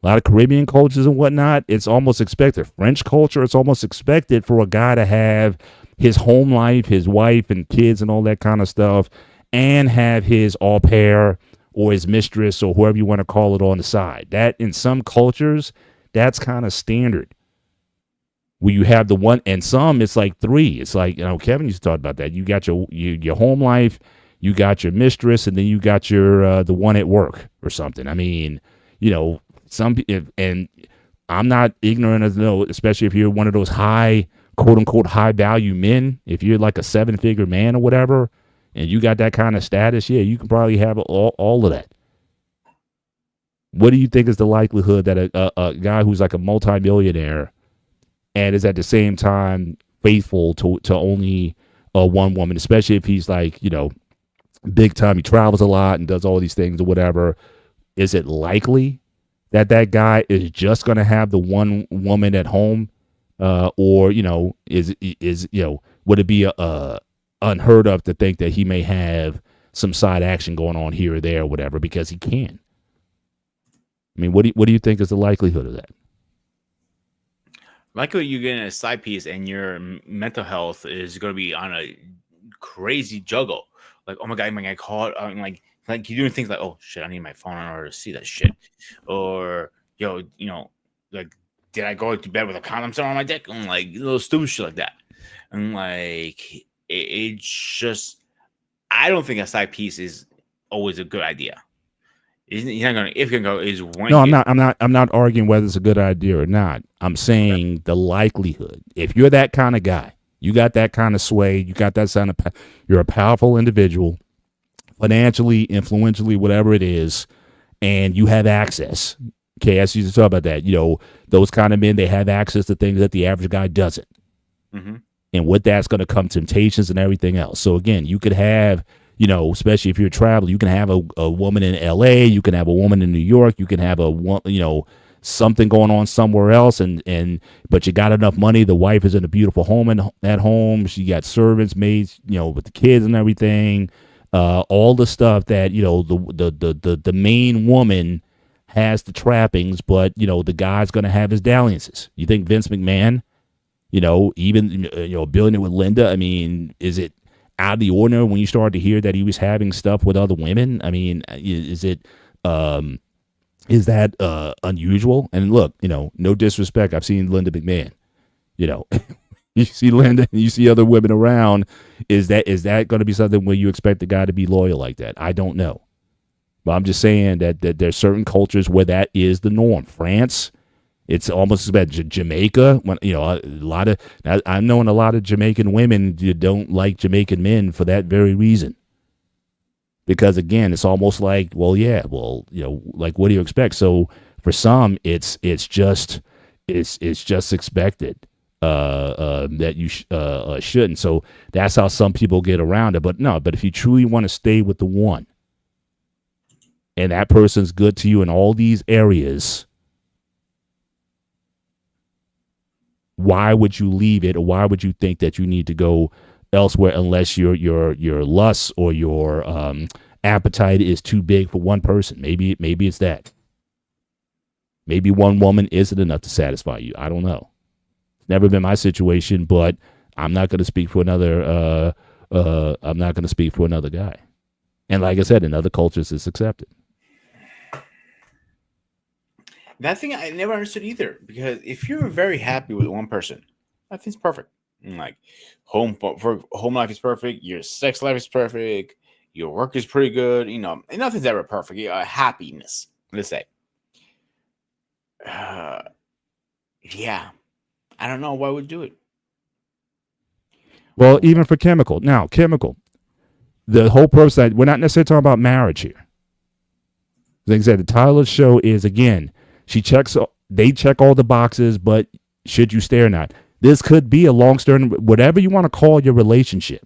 A lot of Caribbean cultures and whatnot, it's almost expected. French culture, it's almost expected for a guy to have his home life, his wife and kids and all that kind of stuff, and have his au pair or his mistress or whoever you want to call it on the side. That in some cultures, that's kind of standard. Where you have the one, and some it's like three. It's like, Kevin used to talk about that. You got your home life, you got your mistress, and then you got your the one at work or something. I mean, and I'm not ignorant of especially if you're one of those high, quote unquote, high value men. If you're like a 7-figure man or whatever, and you got that kind of status, yeah, you can probably have all of that. What do you think is the likelihood that a guy who's like a multimillionaire and is at the same time faithful to only one woman, especially if he's like, big time, he travels a lot and does all these things or whatever, is it likely that guy is just going to have the one woman at home? Or, would it be unheard of to think that he may have some side action going on here or there or whatever because he can? I mean, what do you think is the likelihood of that? Likely you get a side piece and your mental health is going to be on a crazy juggle. Like, oh my God, am I going to call it? Like you're doing things like, oh shit, I need my phone in order to see that shit. Or, like, did I go to bed with a condom still on my dick? And like little stupid shit like that. And like, it's just, I don't think a side piece is always a good idea. You're not gonna, if you can go, is one. No, I'm not arguing whether it's a good idea or not. I'm saying the likelihood. If you're that kind of guy, you got that kind of sway, you got that kind of, you're a powerful individual, financially, influentially, whatever it is, and you have access. Okay, I used to talk about that. Those kind of men, they have access to things that the average guy doesn't. Mm-hmm. And with that's going to come temptations and everything else. So again, you could have, especially if you're a traveler, you can have a woman in LA, you can have a woman in New York, you can have something going on somewhere else, but you got enough money. The wife is in a beautiful home at home. She got servants, maids, with the kids and everything. All the stuff that the main woman has the trappings, but the guy's going to have his dalliances. You think Vince McMahon, even a billionaire with Linda? I mean, is it out of the ordinary when you start to hear that he was having stuff with other women? I mean, is that unusual? And look, no disrespect, I've seen Linda McMahon. You see Linda and you see other women around. Is that going to be something where you expect the guy to be loyal like that? I don't know. But I'm just saying that there's certain cultures where that is the norm. France, it's almost about Jamaica. When I'm knowing a lot of Jamaican women don't like Jamaican men for that very reason. Because again, it's almost like, like what do you expect? So for some, it's just expected that you shouldn't. So that's how some people get around it. But if you truly want to stay with the one, and that person's good to you in all these areas, why would you leave it, or why would you think that you need to go elsewhere unless your lust or your appetite is too big for one person? Maybe it's that. Maybe one woman isn't enough to satisfy you. I don't know. It's never been my situation, but I'm not going to speak for another. I'm not going to speak for another guy. And like I said, in other cultures, it's accepted. That thing I never understood either, because if you're very happy with one person, that thing's perfect. Like home life is perfect, your sex life is perfect, your work is pretty good, and nothing's ever perfect. Happiness, let's say. Yeah, I don't know why we would do it. Well, even for chemical, the whole purpose that we're not necessarily talking about marriage here. Like I said, the title of the show is, again, they check all the boxes, but should you stay or not? This could be a long-term, whatever you want to call your relationship.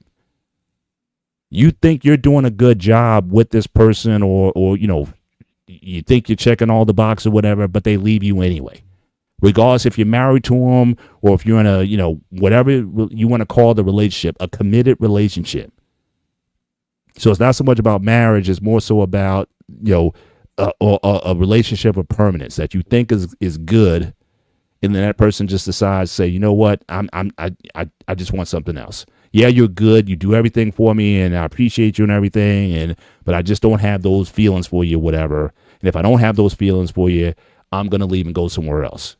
You think you're doing a good job with this person, or you think you're checking all the boxes or whatever, but they leave you anyway. Regardless if you're married to them or if you're in a, whatever you want to call the relationship, a committed relationship. So it's not so much about marriage; it's more so about a relationship of permanence that you think is good, and then that person just decides to say, you know what, I just want something else. Yeah, you're good, you do everything for me, and I appreciate you and everything, but I just don't have those feelings for you, whatever. And if I don't have those feelings for you, I'm gonna leave and go somewhere else.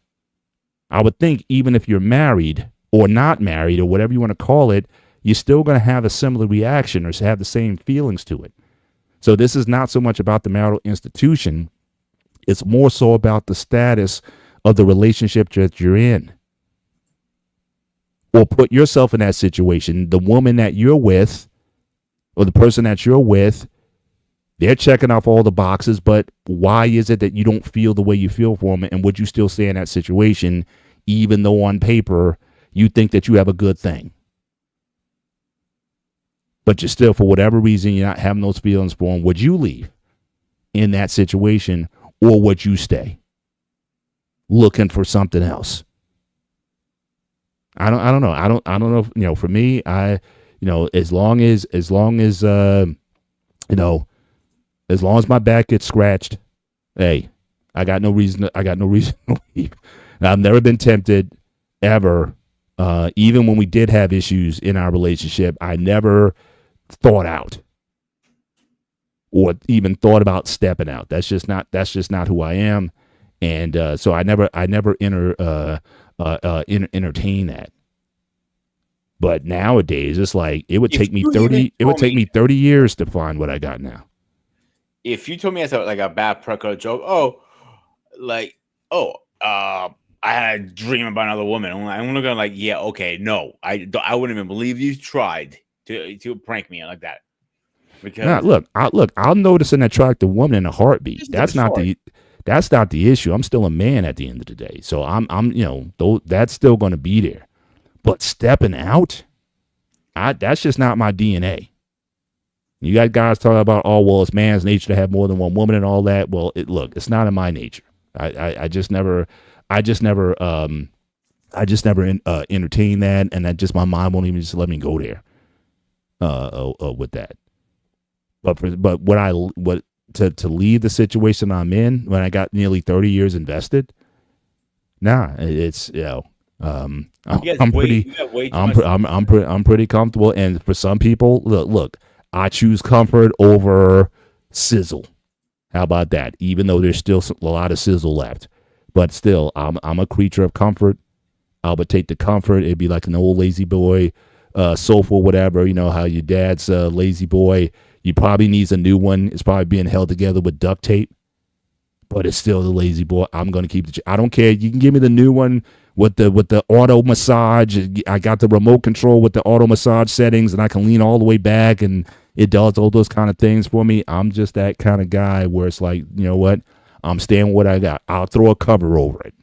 I would think even if you're married or not married or whatever you want to call it, you're still gonna have a similar reaction or have the same feelings to it. So this is not so much about the marital institution. It's more so about the status of the relationship that you're in. Or put yourself in that situation. The woman that you're with or the person that you're with, they're checking off all the boxes, but why is it that you don't feel the way you feel for them? And would you still stay in that situation even though on paper you think that you have a good thing? But you're still, for whatever reason, you're not having those feelings for them. Would you leave in that situation, or would you stay looking for something else? I don't know. I don't know. If, for me, as long as as long as my back gets scratched, hey, I got no reason to leave. I've never been tempted ever. Even when we did have issues in our relationship, I never thought out or even thought about stepping out. That's just not who I am. And so I never entertain that. But nowadays it's like it would take me 30 years to find what I got now. If you told me as a bad practical joke, I had a dream about another woman, I'm gonna yeah, okay, no, I wouldn't even believe you tried to prank me like that. Because I'll notice an attractive woman in a heartbeat. That's not the issue. I'm still a man at the end of the day. So I'm that's still going to be there. But stepping out, that's just not my DNA. You got guys talking about, oh, well, it's man's nature to have more than one woman and all that. Well, it's not in my nature. I just never entertain that, and that just my mind won't even just let me go there. With that, but to leave the situation I'm in when I got nearly 30 years invested, it's I'm pretty comfortable. And for some people, look, I choose comfort over sizzle. How about that? Even though there's still a lot of sizzle left, but still, I'm a creature of comfort. I would take the comfort. It'd be like an old lazy boy sofa, whatever. You know how your dad's lazy boy. You probably needs a new one. It's probably being held together with duct tape, but it's still the lazy boy. I'm gonna keep the. I don't care. You can give me the new one with the auto massage. I got the remote control with the auto massage settings, and I can lean all the way back, and it does all those kind of things for me. I'm just that kind of guy where it's like, you know what? I'm staying with what I got. I'll throw a cover over it,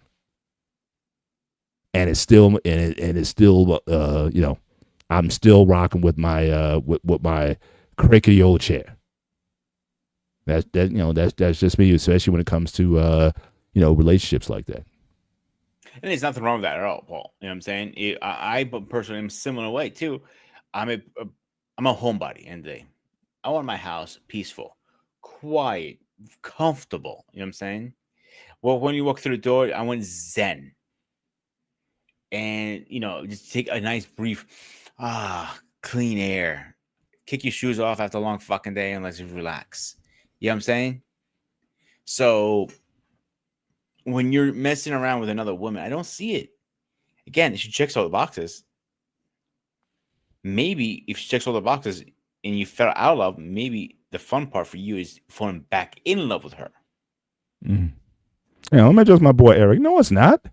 and it's still I'm still rocking with my with my crickety old chair. That's just me, especially when it comes to relationships like that. And there's nothing wrong with that at all, Paul. You know what I'm saying? I personally am similar way too. I'm a homebody, and I want my house peaceful, quiet, comfortable. You know what I'm saying? Well, when you walk through the door, I want zen, and just take a nice brief, clean air. Kick your shoes off after a long fucking day and let's just relax. You know what I'm saying? So when you're messing around with another woman, I don't see it. Again, if she checks all the boxes, maybe if she checks all the boxes and you fell out of love, maybe the fun part for you is falling back in love with her. Mm. Yeah, let me adjust my boy Eric. No, it's not.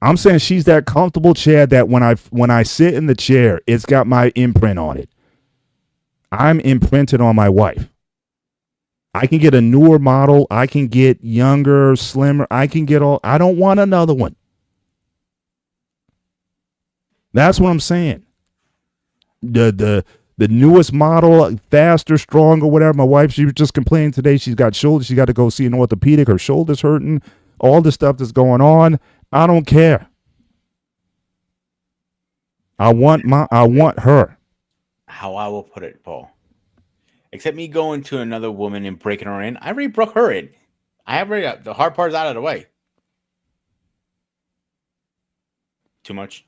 I'm saying she's that comfortable chair that when I sit in the chair, it's got my imprint on it. I'm imprinted on my wife. I can get a newer model. I can get younger, slimmer. I don't want another one. That's what I'm saying. The newest model, faster, stronger, whatever. My wife, she was just complaining today. She's got shoulders. She got to go see an orthopedic. Her shoulder's hurting. All the stuff that's going on. I don't care. I want her. how I will put it, Paul. Except me going to another woman and breaking her in. I already broke her in. I have already got the hard part is out of the way. Too much.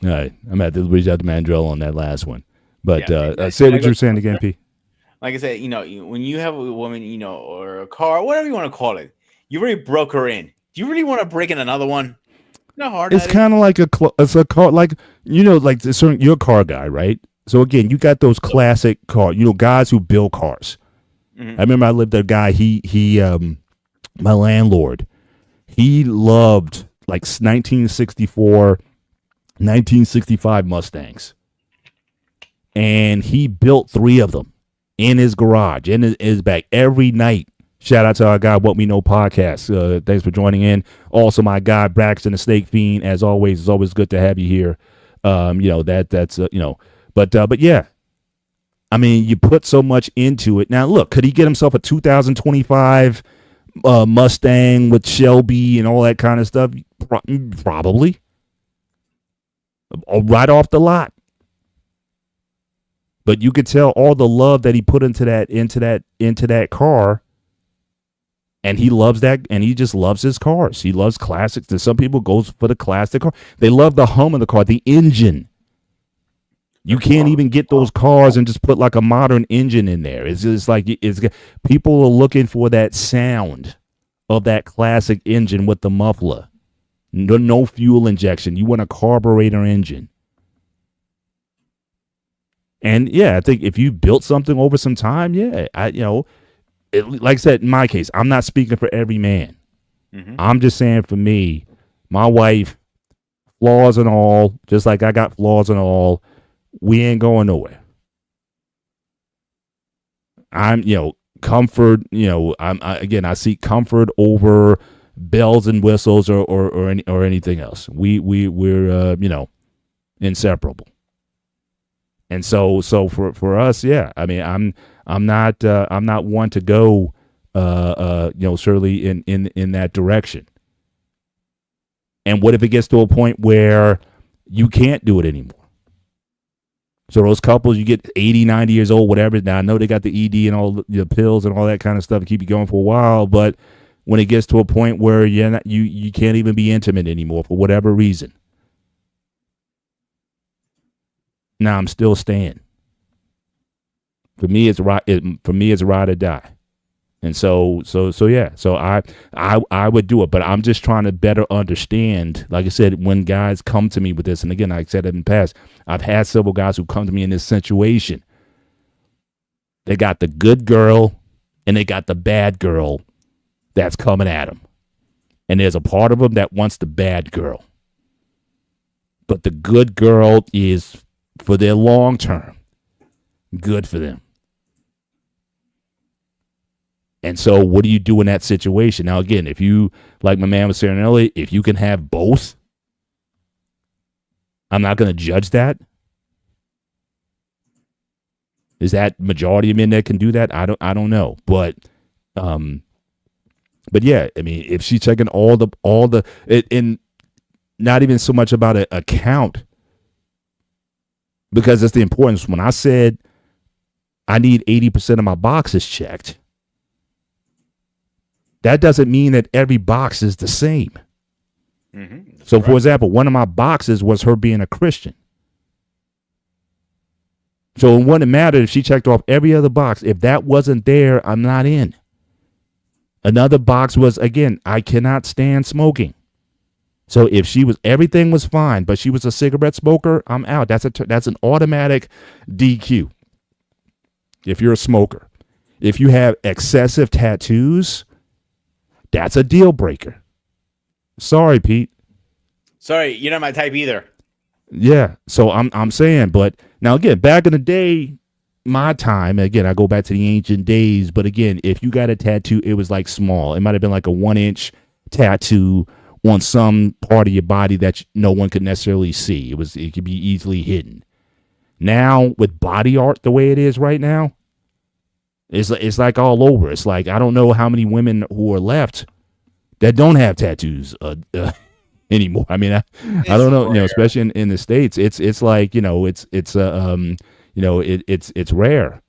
All right, I'm at the reach out to Mandrell on that last one. But Yeah, say what you're saying again, P. Like I said, when you have a woman, or a car, whatever you want to call it, you already broke her in. Do you really want to break in another one? You know how hard It's that is? kind of like it's a car, like like you're a car guy, right? So again, you got those classic car, guys who build cars. Mhm. I remember I lived with a guy. My landlord, he loved like 1964, 1965 Mustangs, and he built 3 of them in his garage, in his back every night. Shout out to our guy, What We Know podcast. Thanks for joining in. Also, my guy, Braxton the Snake Fiend. As always, it's always good to have you here. But yeah, I mean, you put so much into it. Now, look, could he get himself a 2025 Mustang with Shelby and all that kind of stuff? Probably. Right off the lot. But you could tell all the love that he put into that car. And he loves that, and he just loves his cars. He loves classics. And some people go for the classic car. They love the hum of the car, the engine. You can't even get those cars and just put like a modern engine in there. It's just like people are looking for that sound of that classic engine with the muffler. No fuel injection. You want a carburetor engine. And yeah, I think if you built something over some time, yeah, like I said, in my case, I'm not speaking for every man. Mm-hmm. I'm just saying for me, my wife, flaws and all, just like I got flaws and all, we ain't going nowhere. I'm, comfort, I seek comfort over bells and whistles or anything else. We're inseparable. And so for us, yeah, I mean, I'm not one to go, certainly in that direction. And what if it gets to a point where you can't do it anymore? So those couples, you get 80, 90 years old, whatever. Now I know they got the ED and all the pills and all that kind of stuff to keep you going for a while, but when it gets to a point where you can't even be intimate anymore for whatever reason, now I'm still staying. For me, it's right. For me, it's ride or die, and so yeah. So I would do it, but I'm just trying to better understand. Like I said, when guys come to me with this, and again, like I said in the past, I've had several guys who come to me in this situation. They got the good girl, and they got the bad girl that's coming at them, and there's a part of them that wants the bad girl, but the good girl is for their long term. Good for them. And so what do you do in that situation? Now, again, if you, like my man was saying earlier, if you can have both, I'm not going to judge that. Is that majority of men that can do that? I don't know. But yeah, I mean, if she's checking all the, and not even so much about a count, because it's the importance. When I said I need 80% of my boxes checked, that doesn't mean that every box is the same. Mm-hmm. So, for example, one of my boxes was her being a Christian. So it wouldn't matter if she checked off every other box. If that wasn't there, I'm not in. Another box was, again, I cannot stand smoking. So if everything was fine, but she was a cigarette smoker, I'm out. That's an automatic DQ. If you're a smoker. If you have excessive tattoos, that's a deal breaker. Sorry, Pete. Sorry, you're not my type either. Yeah, so I'm saying, but now again, back in the day, my time, again, I go back to the ancient days, but again, if you got a tattoo, it was like small. It might have been like a 1-inch tattoo on some part of your body that no one could necessarily see. It could be easily hidden. Now, with body art the way it is right now, it's like all over. It's like, I don't know how many women who are left that don't have tattoos. anymore. I mean, I don't know, especially in the States, it's like, it's rare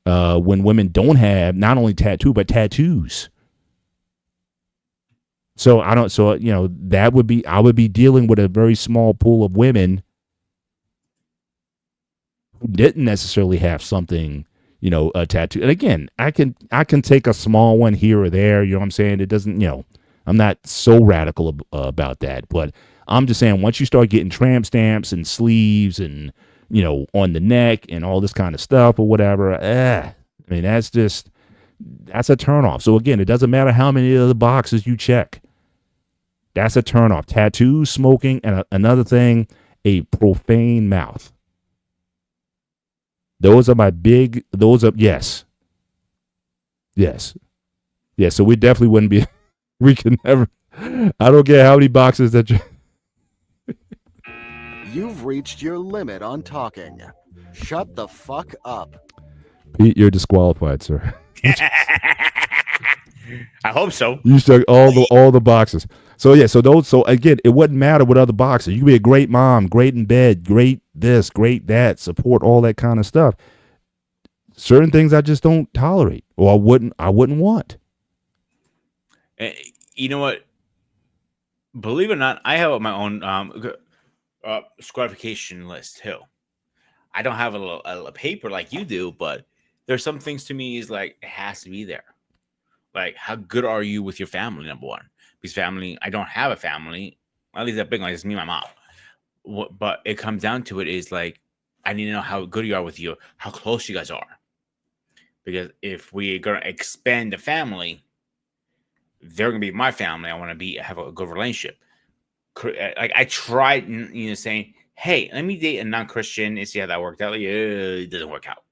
when women don't have not only tattoo, but tattoos. So that would be, I would be dealing with a very small pool of women who didn't necessarily have something, a tattoo. And again, I can take a small one here or there. You know what I'm saying? It doesn't, I'm not so radical about that. But I'm just saying, once you start getting tramp stamps and sleeves and, on the neck and all this kind of stuff or whatever, I mean, that's a turnoff. So again, it doesn't matter how many of the boxes you check. That's a turnoff. Tattoos, smoking, and another thing, a profane mouth. Those are yes. Yeah, so we definitely wouldn't be, we can never, I don't care how many boxes that you. You've reached your limit on talking. Shut the fuck up. Pete, you're disqualified, sir. I hope so. You check all the boxes. So yeah, so again, it wouldn't matter what other boxes. You can be a great mom, great in bed, great this, great that, support, all that kind of stuff. Certain things I just don't tolerate, or I wouldn't want. You know what? Believe it or not, I have my own scarification list too. I don't have a paper like you do, but there's some things to me is like it has to be there. Like, how good are you with your family? Number one, because family, I don't have a family. At least that big one, it's me and my mom. But it comes down to it is like I need to know how good you are with you, how close you guys are. Because if we're gonna expand the family, they're gonna be my family. I want to have a good relationship. Like I tried, saying, "Hey, let me date a non-Christian and see how that worked out." Like, it doesn't work out.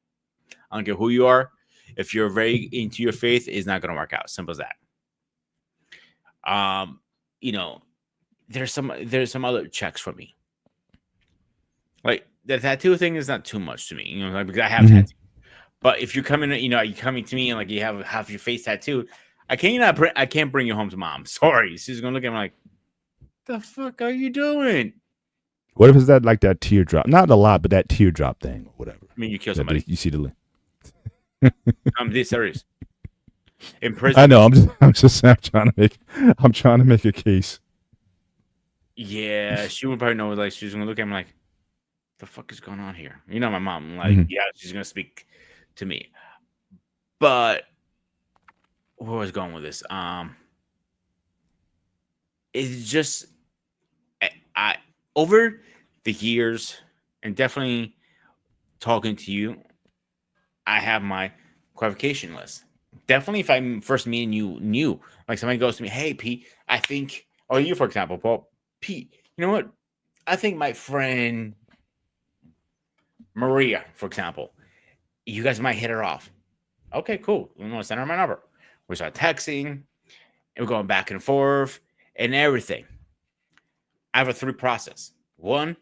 I don't care who you are. If you're very into your faith, it's not gonna work out. Simple as that. There's some other checks for me. Like the tattoo thing is not too much to me, like, because I have tattoos. But if you're coming, you're coming to me and like you have half your face tattooed, I can't bring you home to mom. Sorry, she's gonna look at me like, "The fuck are you doing?" What if it's that teardrop? Not a lot, but that teardrop thing, or whatever. I mean, you kill somebody. You see the link. I'm this serious. In prison, I know. I'm trying to make a case. Yeah, she would probably know. Like, she's gonna look at me like, "The fuck is going on here?" My mom. Like, yeah, she's gonna speak to me. But where was I going with this? It's just I over the years, and definitely talking to you, I have my qualification list. Definitely, if I'm first meeting you new, like somebody goes to me, "Hey, Pete, I think," or you, for example, Paul, "Pete, you know what? I think my friend Maria, for example, you guys might hit her off." Okay, cool. I'm gonna send her my number. We start texting, and we're going back and forth and everything. I have a 3 process. One,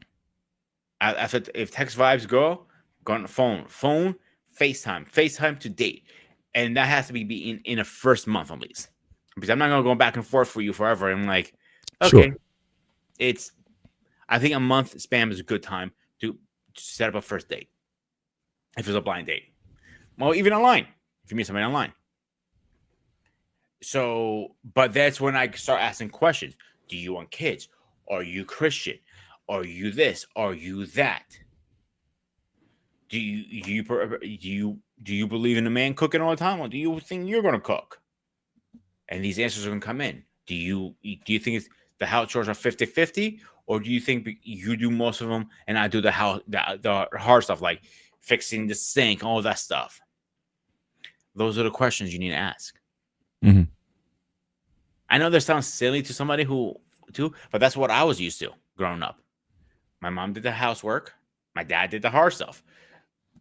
after if text vibes go on the phone, FaceTime to date. And that has to be in a first month at least. Because I'm not gonna go back and forth for you forever. I'm like, okay, sure. I think a month spam is a good time to set up a first date. If it's a blind date. Well, even online. If you meet somebody online. So, but that's when I start asking questions. Do you want kids? Are you Christian? Are you this? Are you that? Do you believe in a man cooking all the time, or do you think you're gonna cook? And these answers are gonna come in. Do you think the house chores are 50-50, or do you think you do most of them and I do the hard stuff like fixing the sink, all that stuff? Those are the questions you need to ask. Mm-hmm. I know that sounds silly to somebody but that's what I was used to growing up. My mom did the housework. My dad did the hard stuff.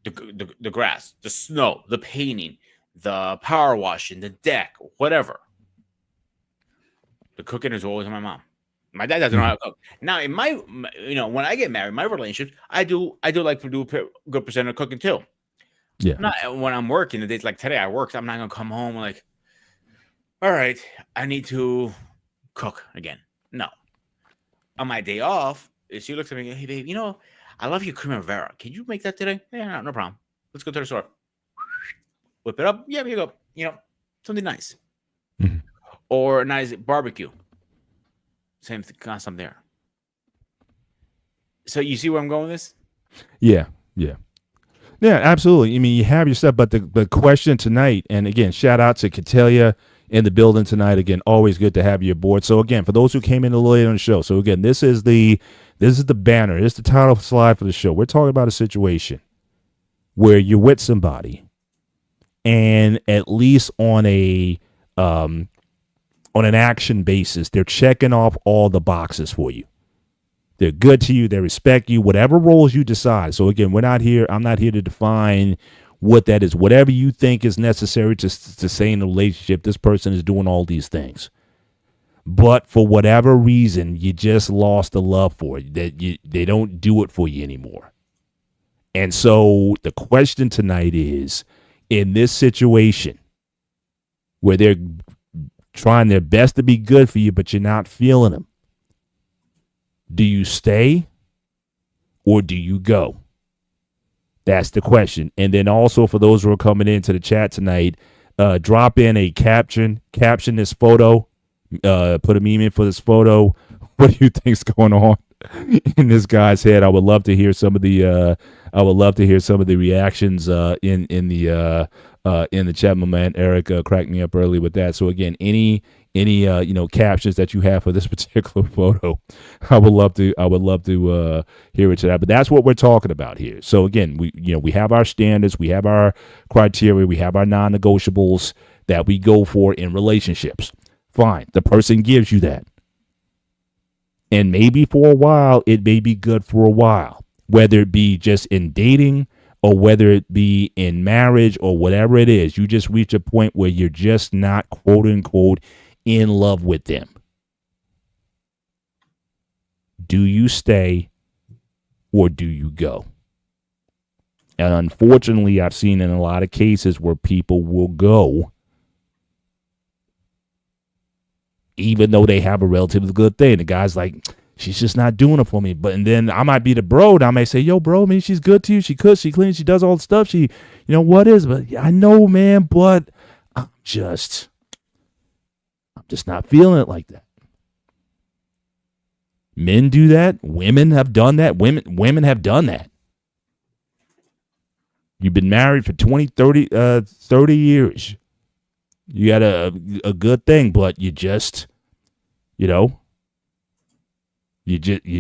The grass, the snow, the painting, the power washing, the deck, whatever. The cooking is always on my mom. My dad doesn't know how to cook. Now, in my, when I get married, my relationships, I do like to do a good percent of cooking too. Yeah. Not when I'm working. The days like today, I worked. I'm not gonna come home like, all right, I need to cook again. No, on my day off, she looks at me, hey babe, I love your primavera. Can you make that today? Yeah, no problem. Let's go to the store. Whip it up. Yeah, here you go. Something nice. Mhm. Or a nice barbecue. Same thing, concept there. So you see where I'm going with this? Yeah, yeah. Yeah, absolutely. I mean, you have your stuff, but the question tonight, and again, shout out to Catelia in the building tonight. Again, always good to have you aboard. So again, for those who came in a little late on the show, so again, this is the banner, this is the title slide for the show. We're talking about a situation where you're with somebody, and at least on an action basis, they're checking off all the boxes for you. They're good to you. They respect you, whatever roles you decide. So again, I'm not here to define what that is. Whatever you think is necessary to stay in a relationship, this person is doing all these things. But for whatever reason, you just lost the love for it. They don't do it for you anymore. And so the question tonight is, in this situation where they're trying their best to be good for you, but you're not feeling them, do you stay or do you go? That's the question. And then also for those who are coming into the chat tonight, drop in a caption this photo, put a meme in for this photo. What do you think's going on in this guy's head? I would love to hear some of the reactions in the chat. My man Eric cracked me up early with that. So again, any captions that you have for this particular photo, I would love to hear it tonight. But that's what we're talking about here. So again, we have our standards, we have our criteria, we have our non-negotiables that we go for in relationships. Fine, the person gives you that, and maybe for a while it may be good for a while, whether it be just in dating or whether it be in marriage or whatever it is. You just reach a point where you're just not, quote unquote, in love with them. Do you stay or do you go? And unfortunately, I've seen in a lot of cases where people will go even though they have a relatively good thing. The guy's like, she's just not doing it for me. And then I might be the bro, and I may say, yo, bro, I mean, she's good to you. She cooks, she cleans, she does all the stuff. She, what is, but I know, man, but I'm just not feeling it like that. Men do that. Women have done that. Women have done that. You've been married for 20, 30 years. You got a good thing, but you just, you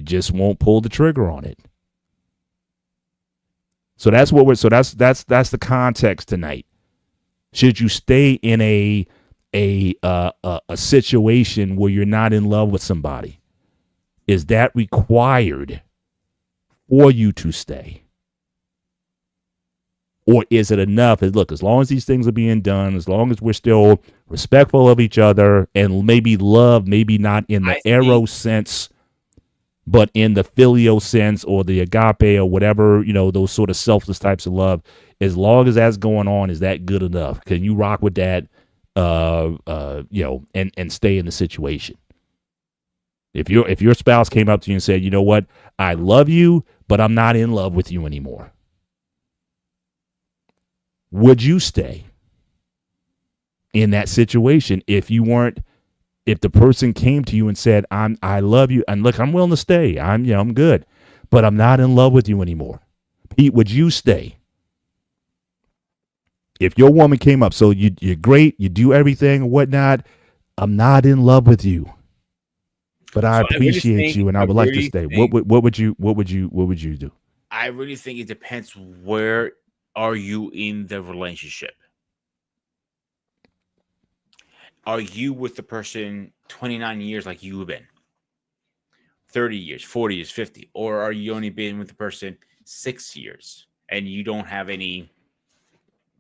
just won't pull the trigger on it. So that's that's the context tonight. Should you stay in a situation where you're not in love with somebody? Is that required for you to stay? Or is it enough? Look, as long as these things are being done, as long as we're still respectful of each other and maybe love, maybe not in the eros sense, but in the filial sense or the agape or whatever, those sort of selfless types of love, as long as that's going on, is that good enough? Can you rock with that, and stay in the situation? If your spouse came up to you and said, you know what, I love you, but I'm not in love with you anymore, would you stay in that situation if the person came to you and said, I love you, and look, I'm willing to stay. I'm good, but I'm not in love with you anymore. Pete, would you stay? If your woman came up, so you're great, you do everything and whatnot, I'm not in love with you, but I appreciate you and I would like to stay. What would you do? I really think it depends where are you in the relationship. Are you with the person 29 years like you've been? 30 years, 40 years, 50? Or are you only been with the person 6 years and you don't have any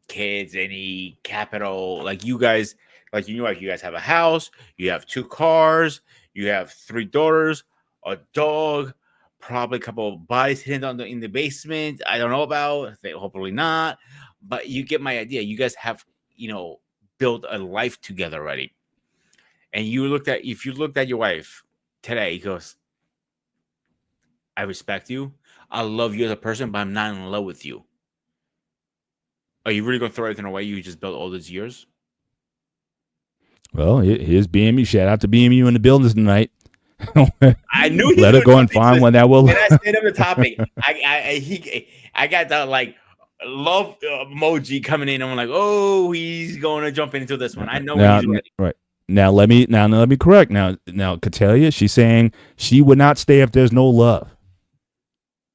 kids, any capital? Like you guys, like you guys have a house, you have 2 cars, you have 3 daughters, a dog, probably a couple of bodies hidden in the basement. I don't know about, hopefully not, but you get my idea. You guys have, built a life together already. And if you looked at your wife today, he goes, I respect you. I love you as a person, but I'm not in love with you. Are you really gonna throw everything away you just built all these years? Well, here's BMU. Shout out to BMU in the buildings tonight. I knew he let her was go and find one that will. When I said on the topic, I got that like love emoji coming in. I'm like, oh, he's going to jump into this one. I know when he's ready. Right. Now let me correct. Now Catellia, she's saying she would not stay if there's no love.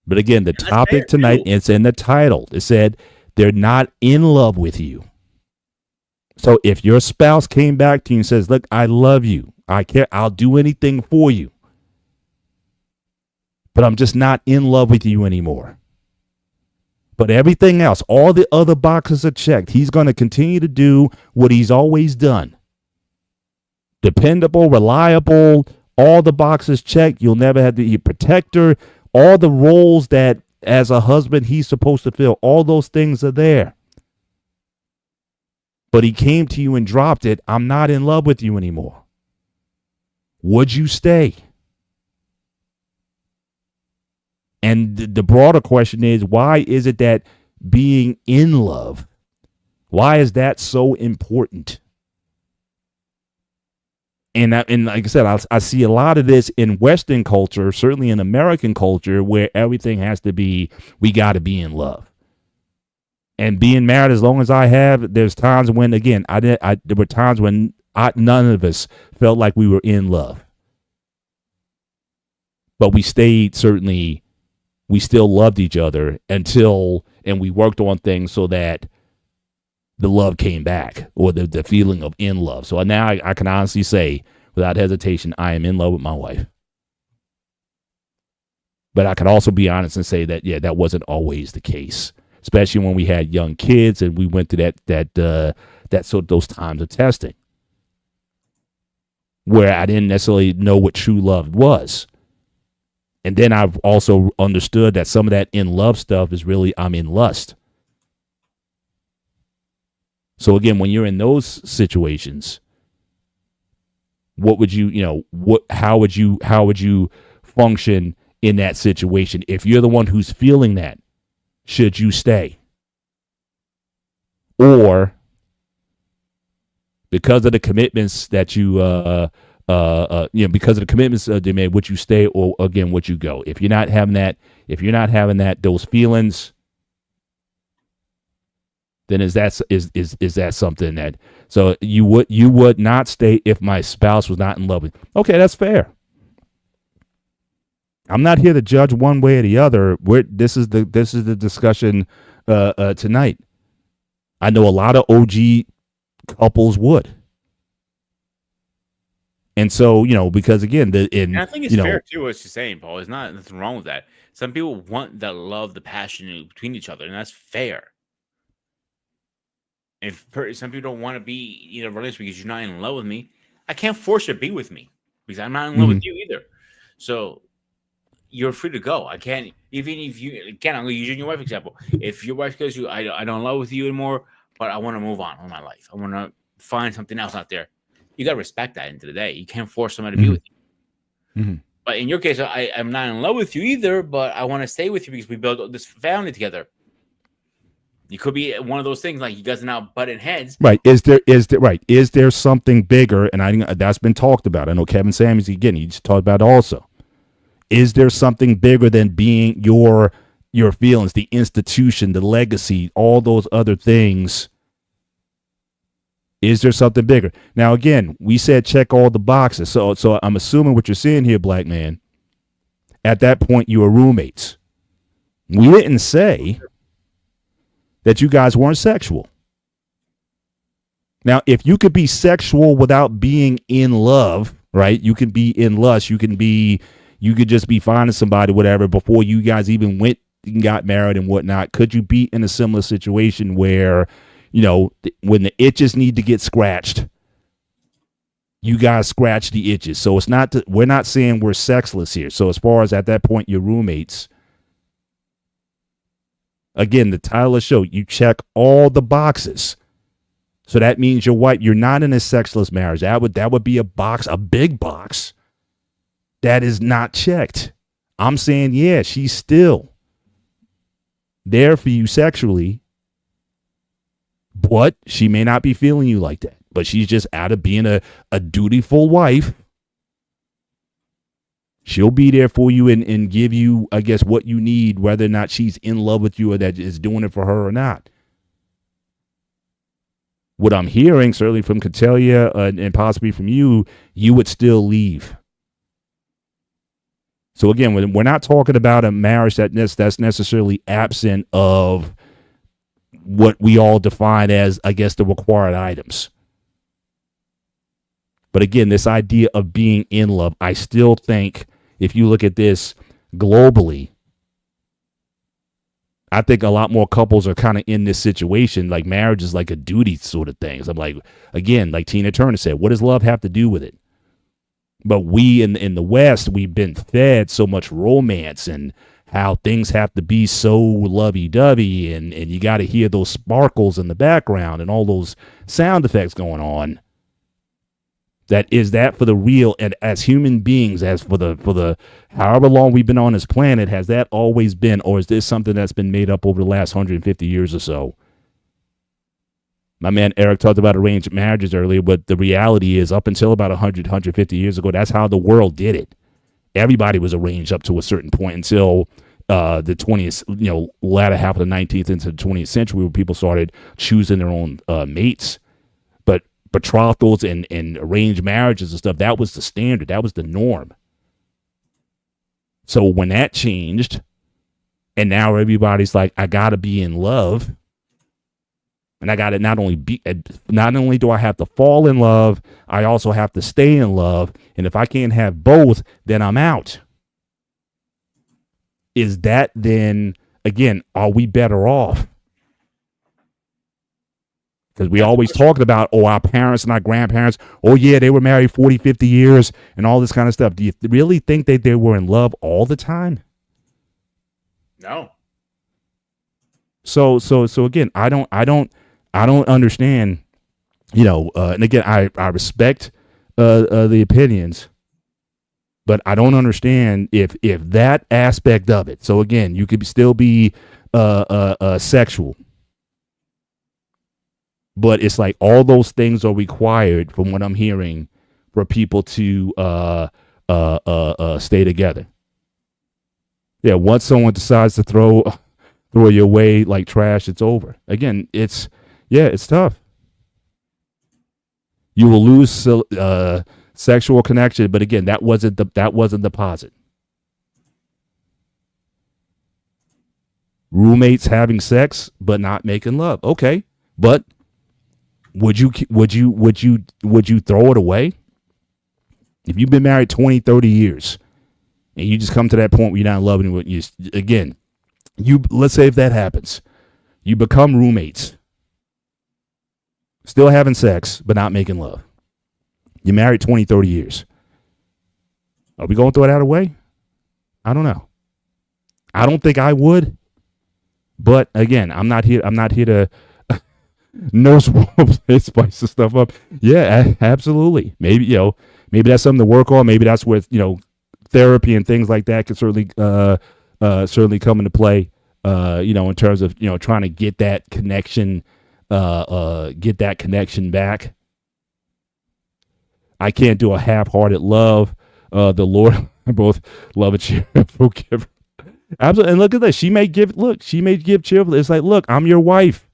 But again, the topic tonight, it's in the title. It said they're not in love with you. So if your spouse came back to you and says, look, I love you. I care. I'll do anything for you. But I'm just not in love with you anymore. But everything else, all the other boxes are checked. He's going to continue to do what he's always done. Dependable, reliable, all the boxes checked. You'll never have to be a protector. All the roles that as a husband he's supposed to fill, all those things are there. But he came to you and dropped it. I'm not in love with you anymore. Would you stay? And the broader question is, why is it that being in love, why is that so important? And like I said, I see a lot of this in Western culture, certainly in American culture, where everything has to be, we got to be in love. And being married as long as I have, there's times when, again, there were times when none of us felt like we were in love. But we stayed, certainly, we still loved each other and we worked on things so that the love came back, or the feeling of in love. So now I can honestly say, without hesitation, I am in love with my wife. But I can also be honest and say that, yeah, that wasn't always the case, especially when we had young kids and we went through those times of testing where I didn't necessarily know what true love was. And then I've also understood that some of that in love stuff is really I'm in lust. So again, when you're in those situations, what would how would you function in that situation? If you're the one who's feeling that, should you stay? Or because of the commitments that because of the commitments they made, would you stay, or again, would you go? If you're not having that, those feelings, then is that something that, so you would not stay if my spouse was not in love with you? Okay, that's fair. I'm not here to judge one way or the other. This is the discussion tonight. I know a lot of OG couples would. And so, because again, I think it's fair too what she's saying, Paul. There's nothing wrong with that. Some people want that love, the passion between each other, and that's fair. If some people don't want to be in a relationship because you're not in love with me, I can't force you to be with me because I'm not in love with you either. So you're free to go. I can't, even if you, again, I'm going to use your wife example. If your wife goes, I don't love with you anymore, but I want to move on with my life. I want to find something else out there. You got to respect that into the day. You can't force somebody to be with you. Mm-hmm. But in your case, I'm not in love with you either, but I want to stay with you because we built this family together. You could be one of those things like you guys are now butting heads. Right. Is there something bigger? And I think that's been talked about. I know Kevin Samuels, again, he just talked about it also. Is there something bigger than being your feelings, the institution, the legacy, all those other things? Is there something bigger? Now, again, we said check all the boxes. So I'm assuming what you're saying here, black man, at that point you were roommates. We didn't say that you guys weren't sexual. Now, if you could be sexual without being in love, right? You can be in lust. You could just be finding somebody, whatever, before you guys even went and got married and whatnot. Could you be in a similar situation where, when the itches need to get scratched, you guys scratch the itches? So it's not, we're not saying we're sexless here. So as far as at that point, you're roommates. Again, the title of the show, you check all the boxes. So that means you're not in a sexless marriage. That would be a box, a big box that is not checked. I'm saying, yeah, she's still there for you sexually, but she may not be feeling you like that. But she's just out of being a dutiful wife. She'll be there for you and give you, I guess, what you need, whether or not she's in love with you or that is doing it for her or not. What I'm hearing, certainly from Catellia and possibly from you, you would still leave. So again, we're not talking about a marriage that's necessarily absent of what we all define as, I guess, the required items. But again, this idea of being in love, I still think if you look at this globally, I think a lot more couples are kind of in this situation. Like marriage is like a duty sort of thing. So I'm like, again, like Tina Turner said, what does love have to do with it? But we in the West, we've been fed so much romance and how things have to be so lovey-dovey and you got to hear those sparkles in the background and all those sound effects going on. That for the real, and as human beings, as for the however long we've been on this planet, has that always been, or is this something that's been made up over the last 150 years or so? My man Eric talked about arranged marriages earlier, but the reality is up until about 150 years ago, that's how the world did it. Everybody was arranged up to a certain point until the 20th, latter half of the 19th into the 20th century, where people started choosing their own mates. But betrothals and arranged marriages and stuff, that was the standard. That was the norm. So when that changed, and now everybody's like, I got to be in love. And I got to not only do I have to fall in love, I also have to stay in love. And if I can't have both, then I'm out. Is that then, again, are we better off? Because we always talking about, our parents and our grandparents, yeah, they were married 40, 50 years and all this kind of stuff. Do you really think that they were in love all the time? No. So again, I don't understand, and again, I respect the opinions, but I don't understand if that aspect of it. So again, you could still be sexual, but it's like all those things are required, from what I'm hearing, for people to stay together. Yeah, once someone decides to throw you away like trash, it's over. Again, it's tough. You will lose sexual connection, but again, that wasn't the positive. Roommates having sex but not making love. Okay, but would you throw it away? If you've been married 20, 30 years and you just come to that point where you're not loving it, let's say if that happens, you become roommates, still having sex but not making love. You're married 20, 30 years. Are we going to throw that away? I don't know. I don't think I would. But again, I'm not here to nurse spice the stuff up. Yeah, absolutely. Maybe that's something to work on. Maybe that's where therapy and things like that could certainly come into play. In terms of trying to get that connection back. I can't do a half-hearted love. The Lord both love and cheerful giver. Absolutely. And look at this. She may give cheerfully. It's like, look, I'm your wife.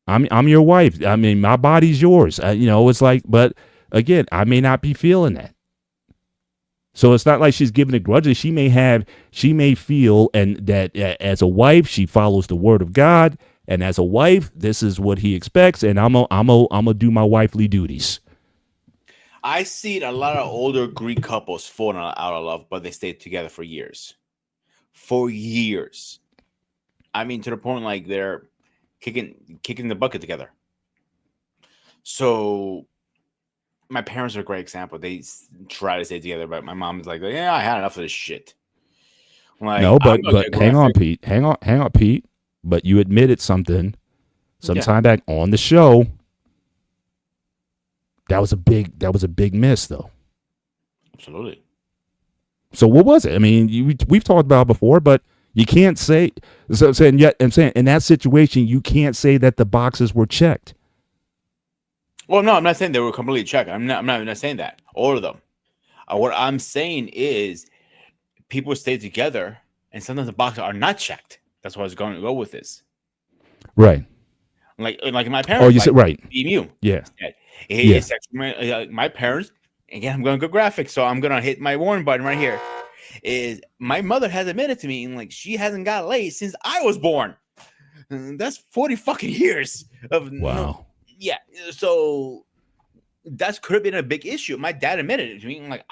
I'm your wife. I mean, my body's yours. It's like, but again, I may not be feeling that. So it's not like she's giving it grudgingly. She may feel, and that as a wife, she follows the word of God, and as a wife, this is what He expects, and I'm gonna do my wifely duties. I see a lot of older Greek couples falling out of love, but they stayed together for years. For years. I mean, to the point like they're kicking the bucket together. So my parents are a great example. They try to stay together, but my mom is like, yeah, I had enough of this shit. I'm like, no, but hang on, Pete. Hang on, Pete. But you admitted something sometime back on the show. That was a big miss, though. Absolutely. So what was it? I mean, we've talked about it before, but you can't say. So I'm saying in that situation, you can't say that the boxes were checked. Well, no, I'm not saying they were completely checked. I'm not saying that. All of them. What I'm saying is people stay together, and sometimes the boxes are not checked. That's what I was going to go with this. Right. Like my parents. Oh, you said right. BMU. Yeah. It's my parents. Again, I'm going to go graphic, so I'm going to hit my warning button right here. Is my mother has admitted to me, and like she hasn't got laid since I was born. That's 40 fucking years of wow. Yeah, so that could have been a big issue. My dad admitted it to me. Like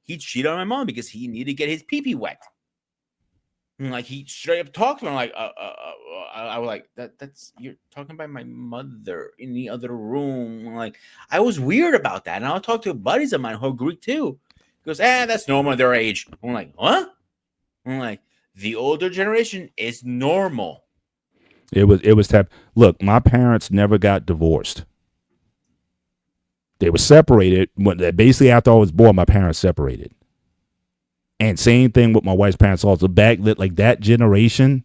he cheated on my mom because he needed to get his pee-pee wet. And like he straight up talked to me. I'm like, I was like, that's you're talking about my mother in the other room. Like I was weird about that, and I'll talk to buddies of mine who agree too. He goes, that's normal at their age. I'm like, what? I'm like, the older generation is normal. It was look, my parents never got divorced. They were separated when basically after I was born, my parents separated. And same thing with my wife's parents also. Back like that generation,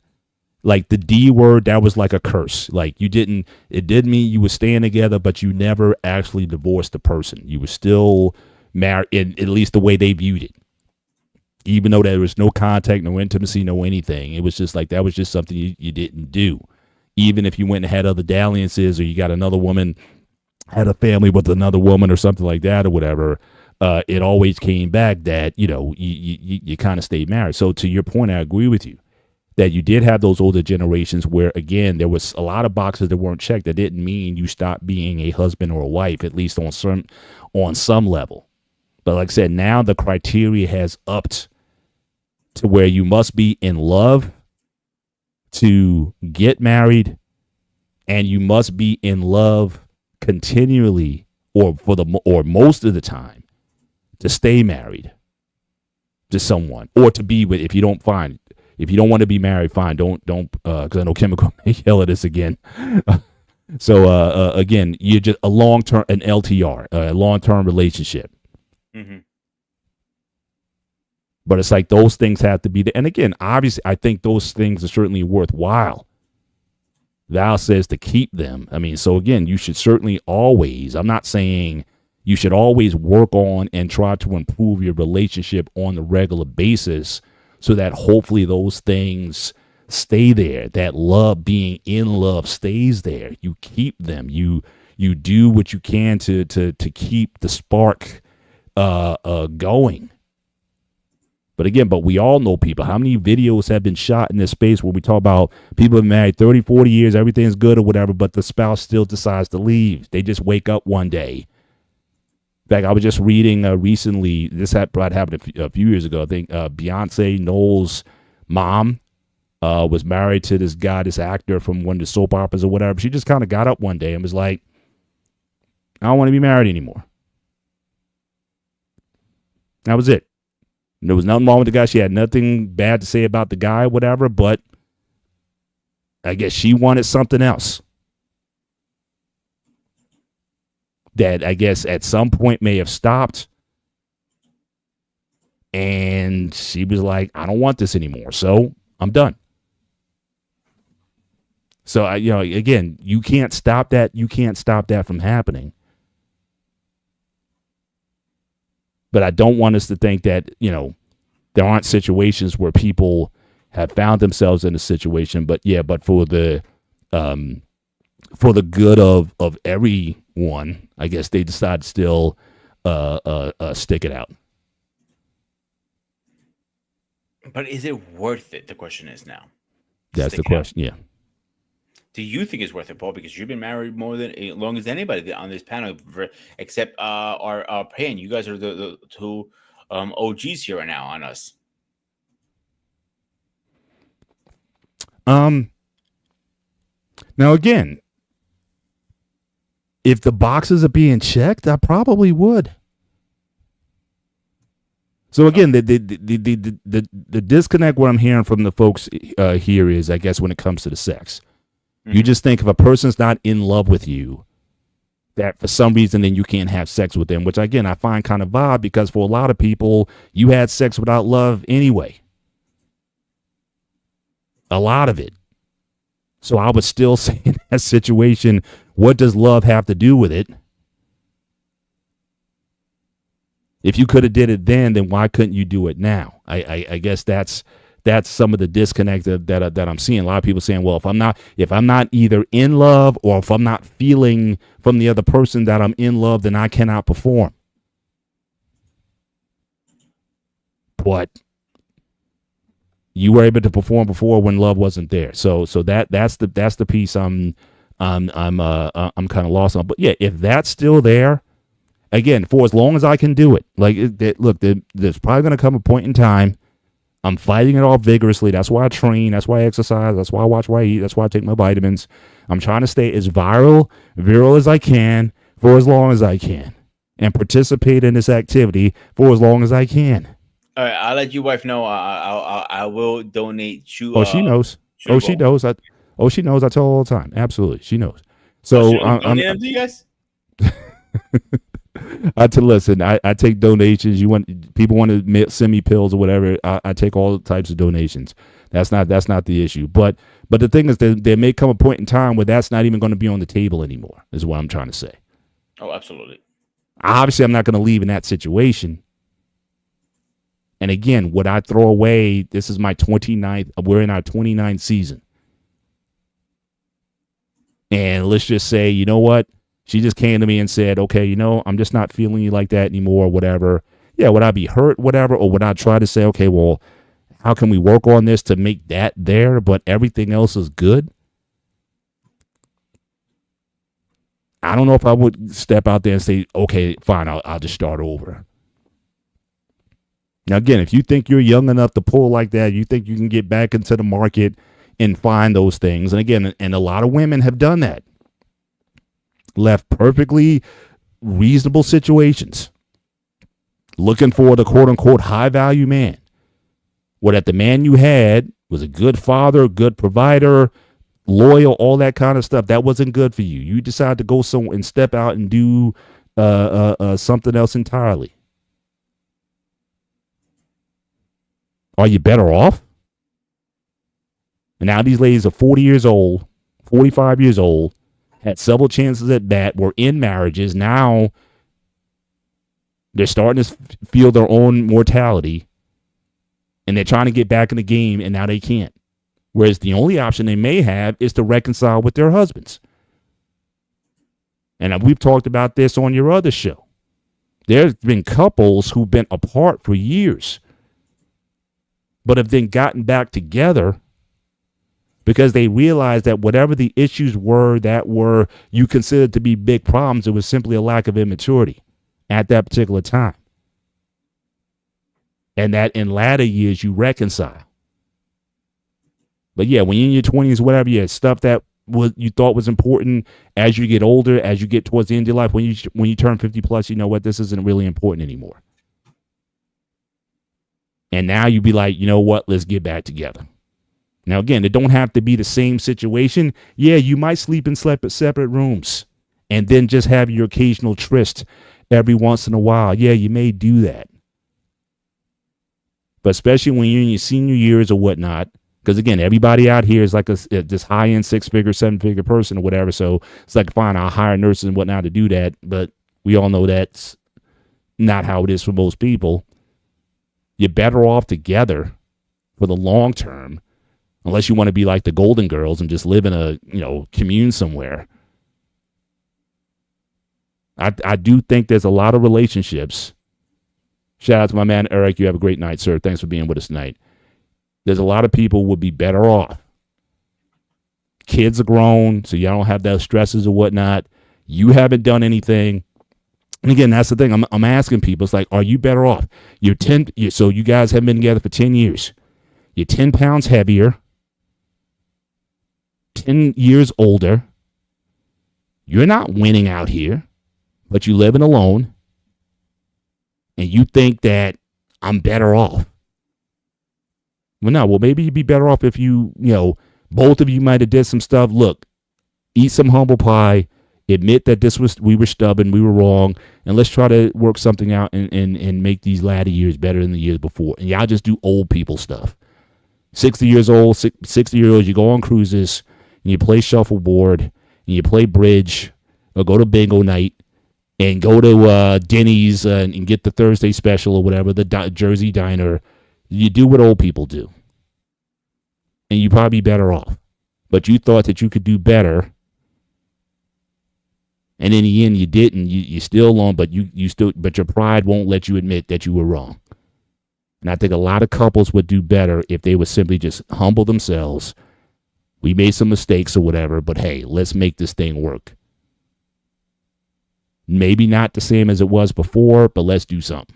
like the D word, that was like a curse. Like it didn't mean you were staying together, but you never actually divorced the person. You were still married, at least the way they viewed it. Even though there was no contact, no intimacy, no anything. It was just like that was just something you didn't do. Even if you went and had other dalliances or you got another woman, had a family with another woman or something like that or whatever, it always came back that, you kind of stayed married. So to your point, I agree with you that you did have those older generations where, again, there was a lot of boxes that weren't checked. That didn't mean you stopped being a husband or a wife, at least on some level. But like I said, now the criteria has upped to where you must be in love to get married, and you must be in love continually or most of the time to stay married to someone or to be with. If you don't want to be married, fine. Don't because I know Chemical may yell at us again. So again, you're just an LTR, a long-term relationship. Mm-hmm. But it's like those things have to be there. And again, obviously, I think those things are certainly worthwhile. Val says to keep them. I mean, so again, you should certainly always, I'm not saying you should always work on and try to improve your relationship on a regular basis so that hopefully those things stay there. That love, being in love, stays there. You keep them. You do what you can to keep the spark going. But again, we all know people. How many videos have been shot in this space where we talk about people have been married 30, 40 years, everything's good or whatever, but the spouse still decides to leave. They just wake up one day. In fact, I was just reading recently, this happened a few years ago. I think Beyonce Knowles' mom was married to this guy, this actor from one of the soap operas or whatever. She just kind of got up one day and was like, I don't want to be married anymore. That was it. There was nothing wrong with the guy. She had nothing bad to say about the guy, whatever, but I guess she wanted something else that I guess at some point may have stopped. And she was like, I don't want this anymore, so I'm done. So, again, you can't stop that. You can't stop that from happening. But I don't want us to think that, there aren't situations where people have found themselves in a situation, but for the good of everyone, I guess they decide to still stick it out. But is it worth it? The question is now. That's the question. Yeah. Do you think it's worth it, Paul? Because you've been married more than as long as anybody on this panel, except our Pan. You guys are the two OGs here right now on us. Now again, if the boxes are being checked, I probably would. So again, the disconnect what I'm hearing from the folks here is, I guess, when it comes to the sex. You just think if a person's not in love with you, that for some reason then you can't have sex with them, which again I find kind of odd because for a lot of people you had sex without love anyway. A lot of it. So I would still say in that situation, what does love have to do with it? If you could have did it then why couldn't you do it now? I guess that's some of the disconnect that I'm seeing. A lot of people saying, well, if I'm not either in love or if I'm not feeling from the other person that I'm in love, then I cannot perform. But you were able to perform before when love wasn't there. So that's the piece I'm kind of lost on. But yeah, if that's still there, again, for as long as I can do it, there's probably going to come a point in time. I'm fighting it off vigorously. That's why I train. That's why I exercise. That's why I watch what I eat. That's why I take my vitamins. I'm trying to stay as virile as I can for as long as I can and participate in this activity for as long as I can. All right, I'll let your wife know. I will donate you. Oh, she knows. She knows. She knows. I tell her all the time. Absolutely, she knows. So I'm to you guys. Listen. I take donations. People want to send me pills or whatever. I take all types of donations. That's not the issue. But the thing is that there may come a point in time where that's not even going to be on the table anymore. Is what I'm trying to say. Oh, absolutely. Obviously, I'm not going to leave in that situation. And again, would I throw away? This is my 29th. We're in our 29th season. And let's just say, you know what? She just came to me and said, okay, I'm just not feeling you like that anymore or whatever. Yeah, would I be hurt, whatever? Or would I try to say, okay, well, how can we work on this to make that there, but everything else is good? I don't know if I would step out there and say, okay, fine, I'll just start over. Now, again, if you think you're young enough to pull like that, you think you can get back into the market and find those things. And again, and a lot of women have done that. Left perfectly reasonable situations. Looking for the quote unquote high value man. What if the man you had was a good father, good provider, loyal, all that kind of stuff. That wasn't good for you. You decided to go somewhere and step out and do something else entirely. Are you better off? And now these ladies are 40 years old, 45 years old, had several chances at bat, were in marriages. Now they're starting to feel their own mortality, and they're trying to get back in the game, and now they can't. Whereas the only option they may have is to reconcile with their husbands. And we've talked about this on your other show. There's been couples who've been apart for years, but have then gotten back together because they realized that whatever the issues were that were you considered to be big problems, it was simply a lack of immaturity at that particular time. And that in latter years you reconcile. But yeah, when you're in your 20s, whatever, yeah, stuff that you thought was important as you get older, as you get towards the end of your life, when you turn 50 plus, you know what, this isn't really important anymore. And now you be like, you know what, let's get back together. Now, again, it don't have to be the same situation. Yeah, you might sleep in separate rooms and then just have your occasional tryst every once in a while. Yeah, you may do that. But especially when you're in your senior years or whatnot, because, again, everybody out here is like this high-end 6-figure, 7-figure person or whatever. So it's like, fine, I'll hire nurses and whatnot to do that. But we all know that's not how it is for most people. You're better off together for the long term, unless you want to be like the Golden Girls and just live in a, commune somewhere. I do think there's a lot of relationships. Shout out to my man, Eric. You have a great night, sir. Thanks for being with us tonight. There's a lot of people would be better off. Kids are grown, so y'all don't have those stresses or whatnot. You haven't done anything. And again, that's the thing. I'm asking people. It's like, are you better off? So you guys have been together for 10 years. You're 10 pounds heavier, 10 years older. You're not winning out here, but you living alone. And you think that I'm better off. Well, no. Well, maybe you'd be better off if both of you might have did some stuff. Look, eat some humble pie, Admit that we were stubborn, we were wrong, and let's try to work something out and make these latter years better than the years before. And y'all just do old people stuff. 60 years old, 60-year-olds, you go on cruises, and you play shuffleboard, and you play bridge, or go to bingo night, and go to Denny's and get the Thursday special or whatever, the Jersey Diner. You do what old people do. And you'd probably be better off. But you thought that you could do better. And in the end, you didn't. You still wrong, but but your pride won't let you admit that you were wrong. And I think a lot of couples would do better if they would simply just humble themselves. We made some mistakes or whatever, but hey, let's make this thing work. Maybe not the same as it was before, but let's do something.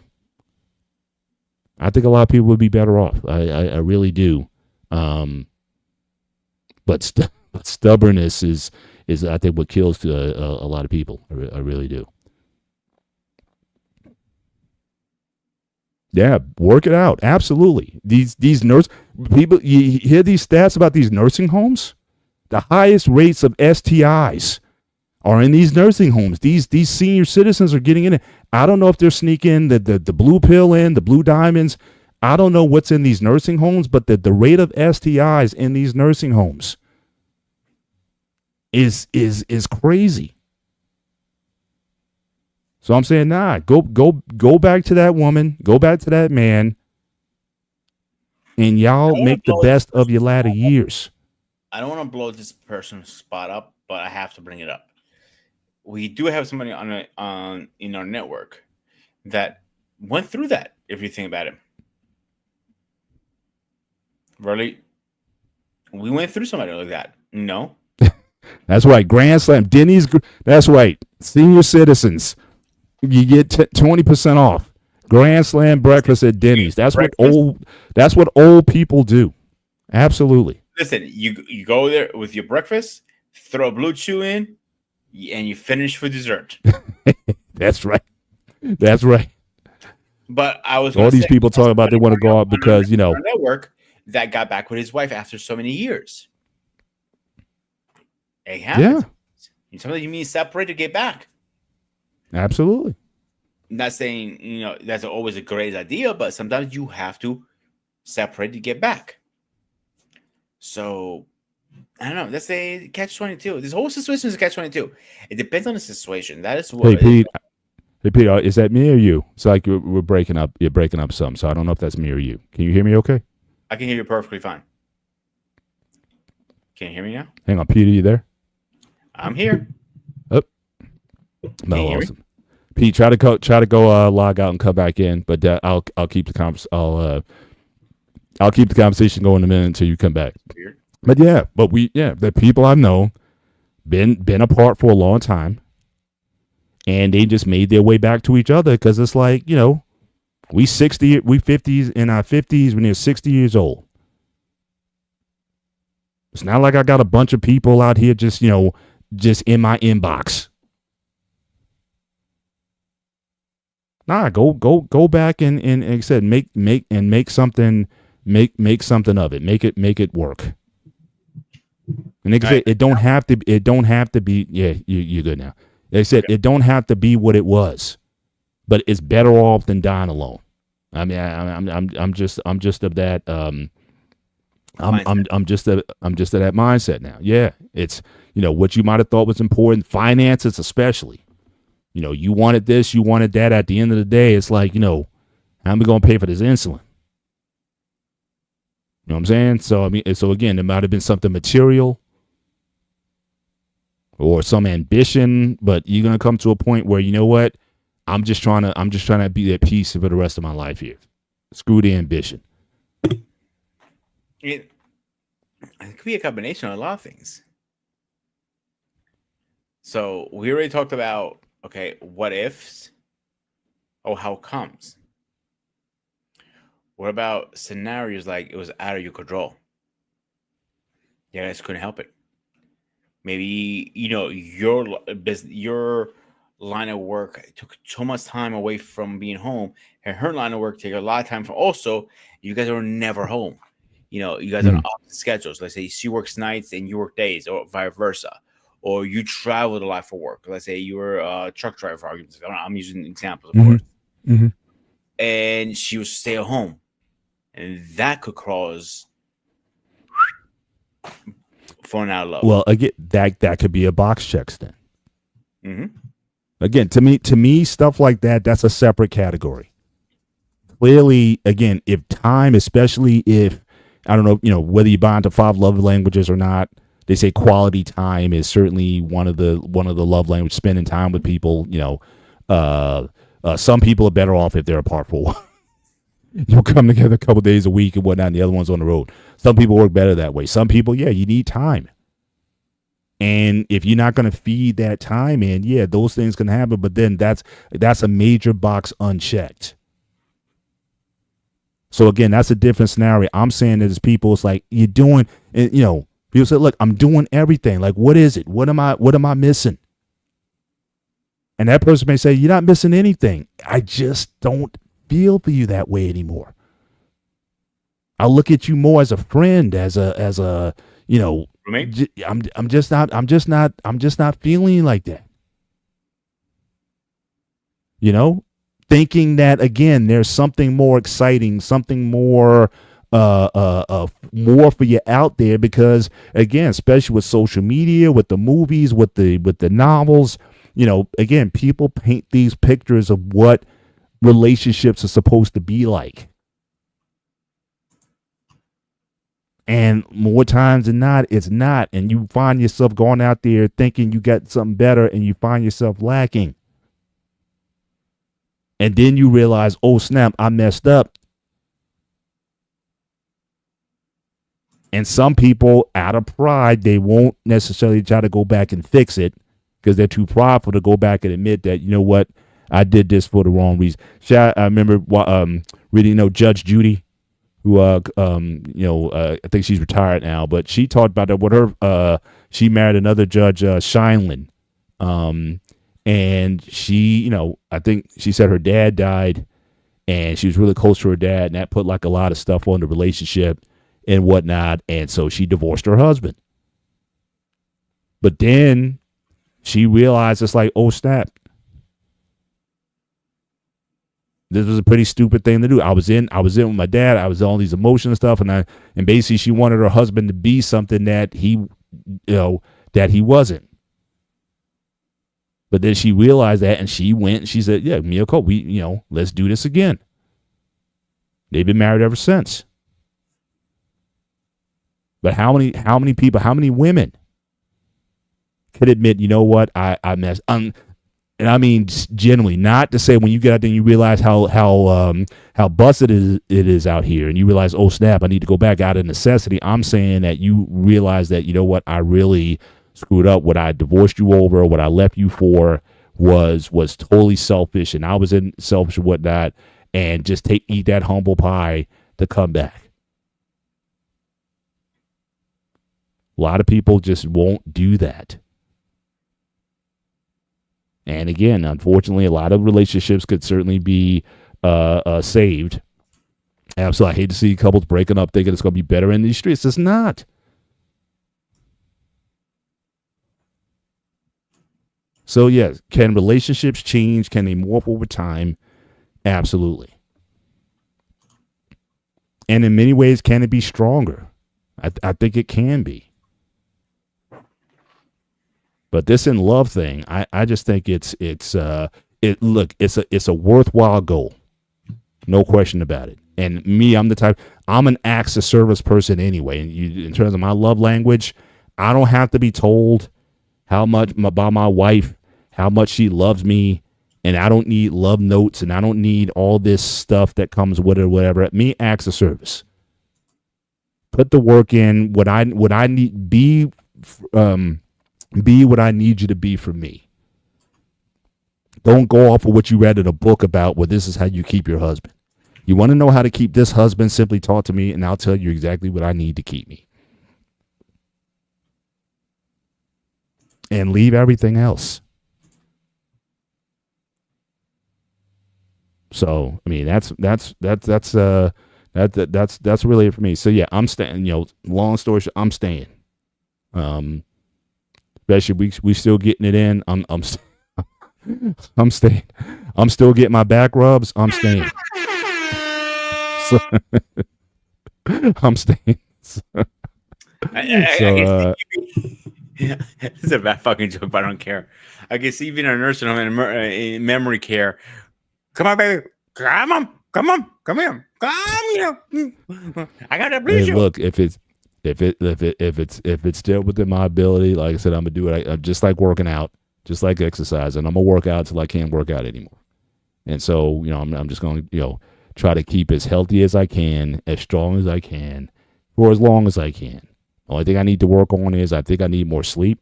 I think a lot of people would be better off. I really do. But stubbornness is I think what kills a lot of people. I really do. Yeah, work it out. Absolutely. These people, you hear these stats about these nursing homes? The highest rates of STIs are in these nursing homes. These senior citizens are getting in it. I don't know if they're sneaking the blue pill in, the blue diamonds. I don't know what's in these nursing homes, but the rate of STIs in these nursing homes is crazy. So I'm saying, nah, go back to that woman, go back to that man, and y'all make the best of your latter years. I don't want to blow this person's spot up, but I have to bring it up. We do have somebody in our network that went through that, if you think about it. Really? We went through somebody like that. No. That's right. Grand Slam. Denny's. That's right. Senior citizens. You get 20% off. Grand Slam breakfast at Denny's. That's what old people do. Absolutely. Listen, you go there with your breakfast, throw a blue chew in, and you finish for dessert. That's right. That's right. But I was all these people talking about they want to go out because network that got back with his wife after so many years. It happens. Yeah. Sometimes you mean separate to get back. Absolutely. I'm not saying that's always a great idea, but sometimes you have to separate to get back. So I don't know. Let's say catch-22. This whole situation is a catch-22. It depends on the situation. That is what. Hey Pete, is that me or you? It's like we're breaking up. You're breaking up some. So I don't know if that's me or you. Can you hear me? Okay. I can hear you perfectly fine. Can you hear me now? Hang on, Pete. Are you there? I'm here. Oh, no, awesome. Pete, try to go log out and come back in, but I'll keep the I'll keep the conversation going in a minute until you come back. Weird. But the people I've known been apart for a long time, and they just made their way back to each other because it's like we 50s in our 50s when they're 60 years old. It's not like I got a bunch of people out here just in my inbox. Nah, go back and like I said, make something of it. Make it work. And like I said, it don't have to be. Yeah, you're good now. Like I said, it don't have to be what it was, but it's better off than dying alone. I mean, I'm just of that. I'm just of that mindset now. Yeah, it's what you might have thought was important, finances especially. You wanted this, you wanted that. At the end of the day, it's like how am I going to pay for this insulin? You know what I'm saying? So again, it might have been something material or some ambition, but you're gonna come to a point where what? I'm just trying to be at peace for the rest of my life here. Screw the ambition. It could be a combination of a lot of things. So we already talked about what ifs? Oh, how comes? What about scenarios like it was out of your control? You guys couldn't help it. Maybe your line of work took so much time away from being home, and her line of work took a lot of time from. Also, you guys are never home. You guys are on opposite schedules. Let's say she works nights and you work days, or vice versa. or you traveled a lot for work. Let's say you were a truck driver, for argument's sake. I'm using examples, of Mhm. course. Mm-hmm. And she was stay at home, and that could cause falling out of love. Well, again, that could be a box checks then. Mm-hmm. Again, to me, stuff like that, that's a separate category. Clearly, again, if time, especially if, I don't know, whether you buy into 5 love languages or not, they say quality time is certainly one of the love languages, spending time with people. Some people are better off if they're apart for a while. You'll come together a couple days a week and whatnot, and the other one's on the road. Some people work better that way. Some people, yeah, you need time. And if you're not going to feed that time in, yeah, those things can happen. But then that's a major box unchecked. So again, that's a different scenario. I'm saying that as people, it's like you're doing, people say, look, I'm doing everything. Like, what is it? What am I missing? And that person may say, you're not missing anything. I just don't feel for you that way anymore. I look at you more as a friend, as a Roommate? I'm just not feeling like that. Thinking that again, there's something more exciting, something more more for you out there, because again, especially with social media, with the movies, with the novels, again, people paint these pictures of what relationships are supposed to be like. And more times than not, it's not. And you find yourself going out there thinking you got something better, and you find yourself lacking. And then you realize, oh, snap, I messed up. And some people, out of pride, they won't necessarily try to go back and fix it because they're too prideful to go back and admit that, you know what, I did this for the wrong reason. I remember reading, Judge Judy, who, I think she's retired now, but she talked about that with her. She married another judge, Shineland. And she, I think she said her dad died, and she was really close to her dad, and that put like a lot of stuff on the relationship and whatnot. And so she divorced her husband. But then she realized, it's like, oh, snap, this was a pretty stupid thing to do. I was in with my dad. I was all these emotional stuff, and basically she wanted her husband to be something that he wasn't. But then she realized that, and she went and she said, yeah, Miyako, let's do this again. They've been married ever since. But how many people, how many women could admit, you know what, I messed up? And I mean, generally, not to say when you get out there and you realize how busted it is out here, and you realize, oh, snap, I need to go back out of necessity. I'm saying that you realize that, you know what, I really screwed up. What I divorced you over, what I left you for was totally selfish, and I was in selfish and whatnot, and just eat that humble pie to come back. A lot of people just won't do that. And again, unfortunately, a lot of relationships could certainly be saved. Absolutely. I hate to see couples breaking up thinking it's going to be better in these streets. It's not. So, yes, can relationships change? Can they morph over time? Absolutely. And in many ways, can it be stronger? I think it can be. But this in love thing, I just think it's a worthwhile goal. No question about it. And me, I'm an acts of service person anyway. And in terms of my love language, I don't have to be told how much by my wife, how much she loves me, and I don't need love notes, and I don't need all this stuff that comes with it or whatever. Me, acts of service. Put the work in. What I need, be what I need you to be for me. Don't go off of what you read in a book about, well, this is how you keep your husband. You want to know how to keep this husband? Simply talk to me, and I'll tell you exactly what I need to keep me. And leave everything else. So, I mean, that's really it for me. So yeah, I'm staying. Long story short, I'm staying. especially we still getting it in. I'm staying. I'm still getting my back rubs. I'm staying. So, I'm staying. So, I this is a bad fucking joke, but I don't care. I can see being a nursing home in memory care. Come on, baby. Come on. Come on. Come here. Come here. I gotta bleed you. Look, if it's still within my ability, like I said, I'm gonna do it. I'm just like working out, just like exercise, and I'm gonna work out until I can't work out anymore. And so, I'm just gonna, try to keep as healthy as I can, as strong as I can, for as long as I can. The only thing I need to work on is I think I need more sleep.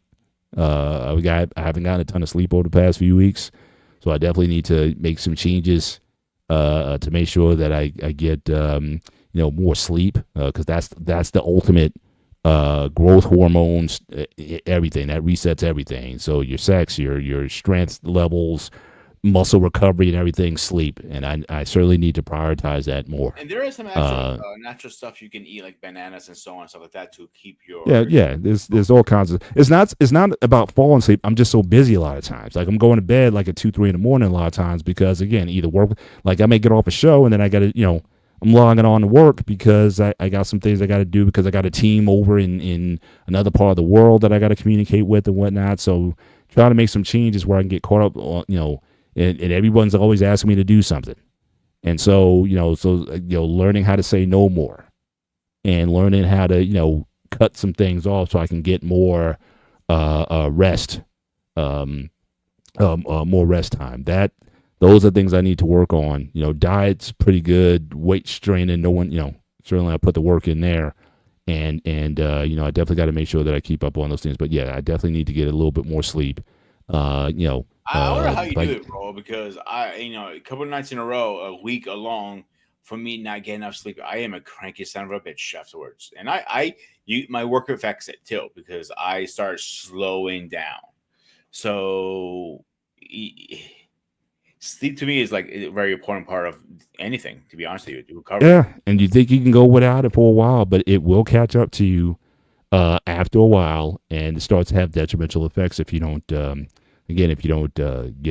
I haven't gotten a ton of sleep over the past few weeks, so I definitely need to make some changes to make sure that I get more sleep, because that's the ultimate growth hormones, everything that resets everything. So your sex, your strength levels, muscle recovery, and everything, sleep. And I certainly need to prioritize that more. And there is some actual natural stuff you can eat, like bananas and so on and stuff like that, to keep your There's all kinds of. It's not about falling asleep. I'm just so busy a lot of times. Like I'm going to bed like at 2-3 in the morning a lot of times, because again, either work, like I may get off a show and then I got to I'm logging on to work because I got some things I got to do, because I got a team over in another part of the world that I got to communicate with and whatnot. So trying to make some changes where I can get caught up on, and everyone's always asking me to do something. And so, learning how to say no more, and learning how to, cut some things off so I can get more rest, more rest time. Those are things I need to work on. Diet's pretty good. Weight training, no one, certainly I put the work in there. And I definitely got to make sure that I keep up on those things. But yeah, I definitely need to get a little bit more sleep. I wonder how you do it, bro, because a couple of nights in a row, a week along, for me not getting enough sleep, I am a cranky son of a bitch afterwards. And my work affects it too, because I start slowing down. So sleep to me is like a very important part of anything, to be honest with you, to recover. Yeah, and you think you can go without it for a while, but it will catch up to you after a while, and it starts to have detrimental effects if you don't get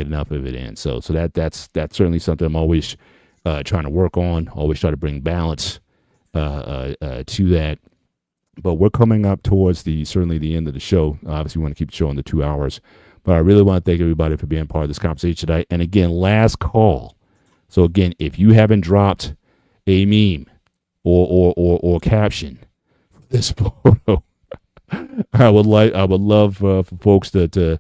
enough of it in. So that's certainly something I'm always trying to work on, always try to bring balance to that. But we're coming up towards certainly the end of the show. Obviously, we want to keep the show under 2 hours. But I really want to thank everybody for being part of this conversation today. And again, last call. So again, if you haven't dropped a meme or caption for this photo, I would love for folks to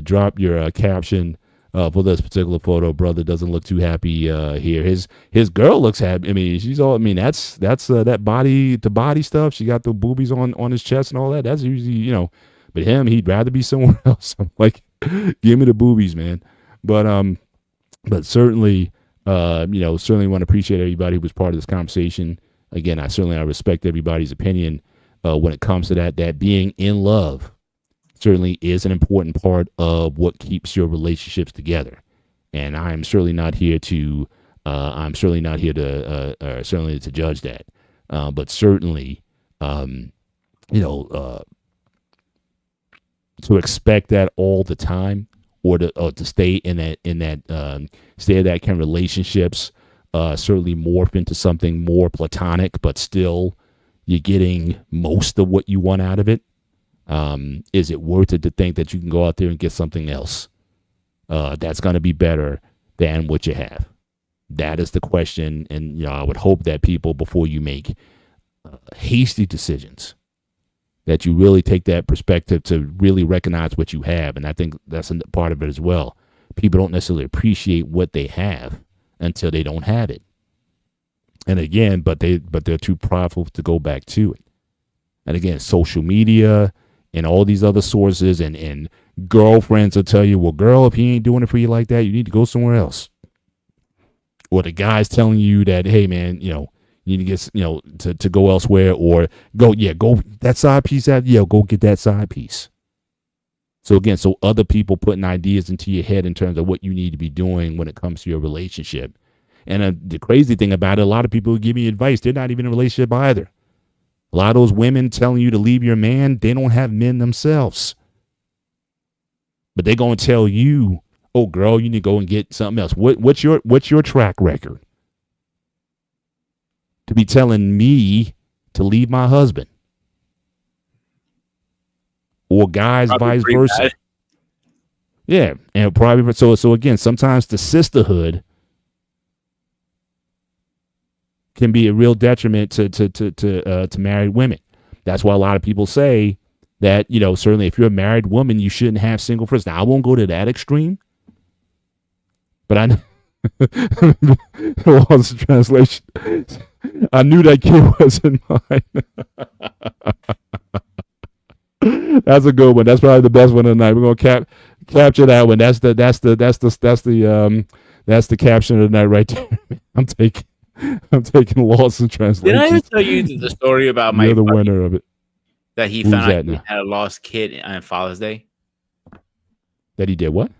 drop your caption for this particular photo. Brother doesn't look too happy here. His girl looks happy. I mean, she's all. I mean, that's that body to body stuff. She got the boobies on his chest and all that. That's usually But him, he'd rather be somewhere else. I'm like, give me the boobies, man. But certainly, certainly want to appreciate everybody who was part of this conversation. Again, I respect everybody's opinion when it comes to that being in love certainly is an important part of what keeps your relationships together. And I'm certainly not here to certainly to judge that. But certainly, to expect that all the time, or to stay in that state of that kind of relationships, certainly morph into something more platonic, but still you're getting most of what you want out of it. Is it worth it to think that you can go out there and get something else that's going to be better than what you have? That is the question. And I would hope that people, before you make hasty decisions, that you really take that perspective to really recognize what you have. And I think that's a part of it as well. People don't necessarily appreciate what they have until they don't have it. And again, but they're too prideful to go back to it. And again, social media and all these other sources and girlfriends will tell you, well, girl, if he ain't doing it for you like that, you need to go somewhere else. Or the guy's telling you that, hey, man, you need to get, to go elsewhere, or go that side piece out. Yeah, go get that side piece. So again, other people putting ideas into your head in terms of what you need to be doing when it comes to your relationship. And the crazy thing about it, a lot of people who give me advice, they're not even in a relationship either. A lot of those women telling you to leave your man, they don't have men themselves. But they're going to tell you, oh, girl, you need to go and get something else. What's your track record? To be telling me to leave my husband. Or guys, Probably vice versa. bad. Yeah. And probably, so again, sometimes the sisterhood can be a real detriment to married women. That's why a lot of people say that, certainly if you're a married woman, you shouldn't have single friends. Now, I won't go to that extreme, but I lost the translation. I knew that kid wasn't mine. That's a good one. That's probably the best one of the night. We're gonna capture that one. That's the caption of the night right there. I'm taking loss in translation. Did I ever tell you the story about my You're the buddy winner of it. that he Who's found that out he now? had a lost kid on Father's Day? That he did what?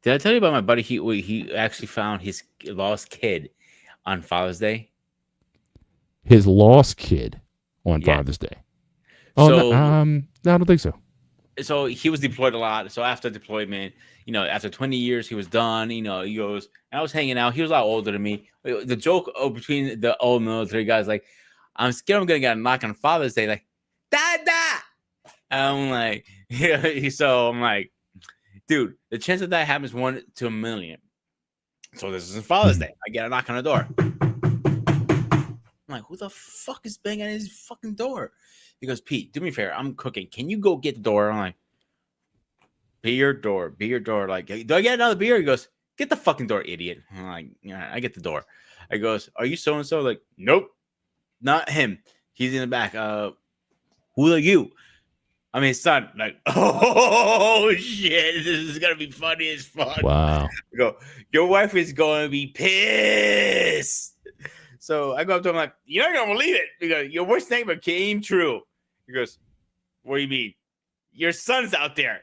Did I tell you about my buddy? He actually found his lost kid on Father's Day. His lost kid on Yeah. Father's Day. Oh, So, no, I don't think so. so he was deployed a lot. So after deployment, after 20 years, he was done. He goes, and I was hanging out. He was a lot older than me. The joke between the old military guys, like, I'm scared I'm gonna get a knock on Father's Day, like, Dada. And I'm like, so I'm like, dude, the chance of that happens 1 to 1,000,000. So this is Father's Day. I get a knock on the door. I'm like, who the fuck is banging on his fucking door? He goes, Pete, do me a favor. I'm cooking. Can you go get the door? I'm like, be your door. Like, do I get another beer? He goes, get the fucking door, idiot. I'm like, yeah, I get the door. I goes, are you so-and-so? Like, nope, not him. He's in the back. Who are you? I mean, son, like, oh shit, this is gonna be funny as fuck. Wow. I go, your wife is going to be pissed. So I go up to him like, you're not gonna believe it. Because your worst nightmare came true. He goes, what do you mean? Your son's out there.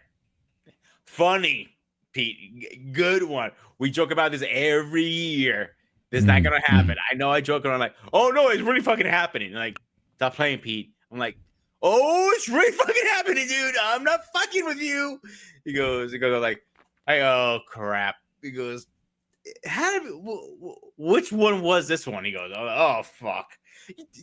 Funny, Pete. Good one. We joke about this every year. This is not gonna happen. I know I joke around like, oh no, it's really fucking happening. Like, stop playing, Pete. I'm like, oh, it's really fucking happening, dude. I'm not fucking with you. He goes like, oh crap. He goes, which one was this one? He goes, oh fuck.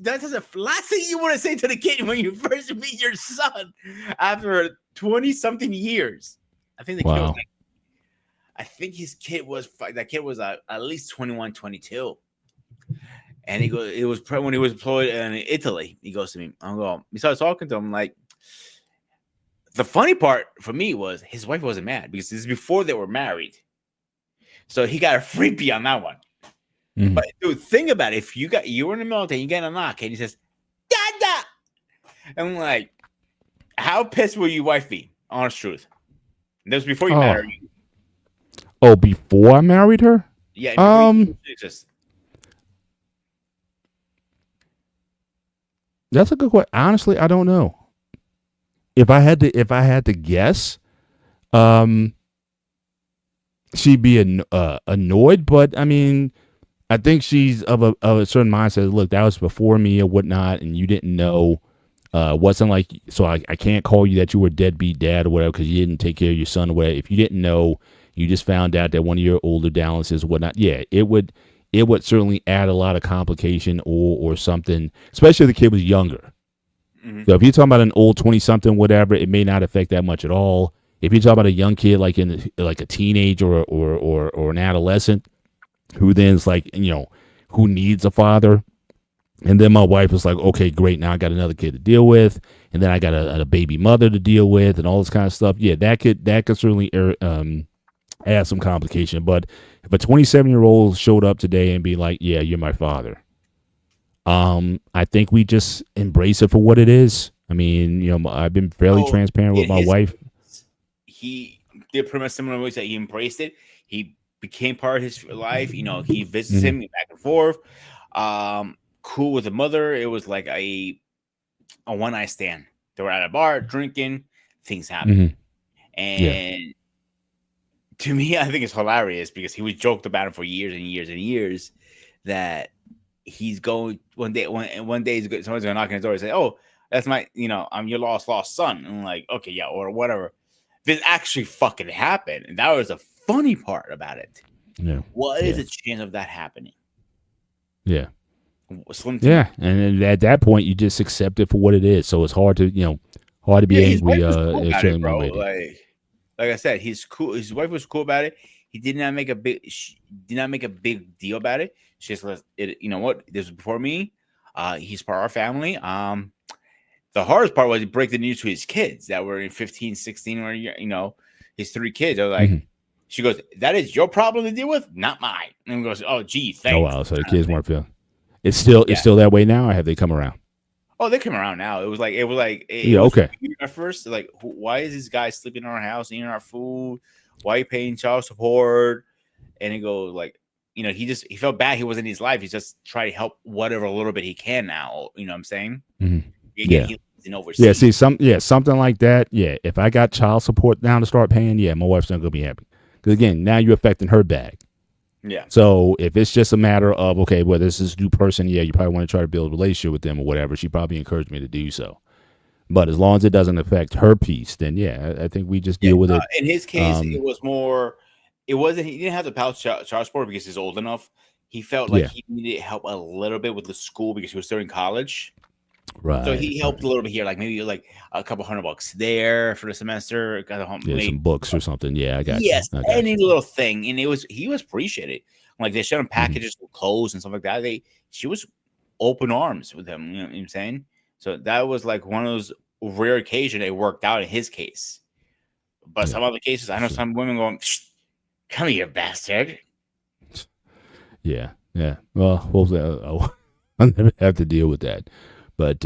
That's the last thing you want to say to the kid when you first meet your son after 20-something years. I think the kid was like, I think his kid was at least 21, 22. And he goes, it was when he was deployed in Italy. He goes to me, we started talking to him. Like, the funny part for me was his wife wasn't mad because this is before they were married. So he got a freebie on that one. Mm-hmm. But dude, think about it. If you were in the military, you get a knock, and he says, Dada! I'm like, how pissed will your wife be? Honest truth. And that was before you married her. Oh, before I married her? Yeah. That's a good question. Honestly, I don't know. If I had to guess, she'd be annoyed, but I mean, I think she's of a certain mindset. Look, that was before me or whatnot, and you didn't know. Wasn't like, so I can't call you that you were a deadbeat dad or whatever because you didn't take care of your son or whatever. If you didn't know, you just found out that one of your older Dallas's or whatnot. Yeah, it would certainly add a lot of complication or something, especially if the kid was younger. Mm-hmm. So if you're talking about an old 20-something, whatever, it may not affect that much at all. If you're talking about a young kid like a teenage or an adolescent who then is like, who needs a father, and then my wife was like, okay, great, now I got another kid to deal with, and then I got a baby mother to deal with, and all this kind of stuff. Yeah, that could certainly add some complication. But if a 27-year-old showed up today and be like, yeah, you're my father, I think we just embrace it for what it is. I mean, I've been fairly transparent with my wife. He did pretty much similar ways that he embraced it. He became part of his life. He visits him back and forth. Cool with the mother. It was like a one-night stand. They were at a bar drinking. Things happened. And to me, I think it's hilarious because he was joked about it for years and years and years that he's going one day. One day someone's gonna knock on his door and say, "Oh, that's my, I'm your lost son." And I'm like, okay, yeah, or whatever. This actually fucking happened, and that was the funny part about it. Yeah. What is the chance of that happening? Yeah. Slim. Yeah, and at that point, you just accept it for what it is. So it's hard to, hard to be angry. Cool about it, bro. Like I said, he's cool. His wife was cool about it. She did not make a big deal about it. She just let it. You know what? This was before me. He's part of our family. The hardest part was to break the news to his kids that were in 15, 16, or his 3 kids. I was like, she goes, "That is your problem to deal with, not mine." And he goes, "Oh, gee, thanks." Oh wow, so the kids weren't feeling. It's still that way now, or have they come around? Oh, they come around now. It was okay. At first, like, why is this guy sleeping in our house, eating our food? Why are you paying child support? And he goes like, he felt bad. He wasn't in his life. He's just trying to help whatever little bit he can now. You know what I'm saying? Mm-hmm. Yeah. He lives in overseas. Yeah. See, something like that. Yeah. If I got child support now to start paying, my wife's not gonna be happy. Because again, now you're affecting her bag. Yeah. So if it's just a matter of, okay, well, this is a new person, you probably want to try to build a relationship with them or whatever. She probably encouraged me to do so. But as long as it doesn't affect her piece, then I think we just deal with it. In his case, it was more. It wasn't. He didn't have to pay child support because he's old enough. He felt like he needed help a little bit with the school because he was still in college. Right. So he helped a little bit here, like maybe like a couple $100 there for the semester. Got some books or something. Yeah, I got yes, any little thing, and he was appreciated. Like they sent him packages with clothes and stuff like that. She was open arms with him. You know what I'm saying? So that was like one of those rare occasions it worked out in his case. But some other cases, I know some women going, "Come here, bastard." Yeah. Well, hopefully I'll never have to deal with that. But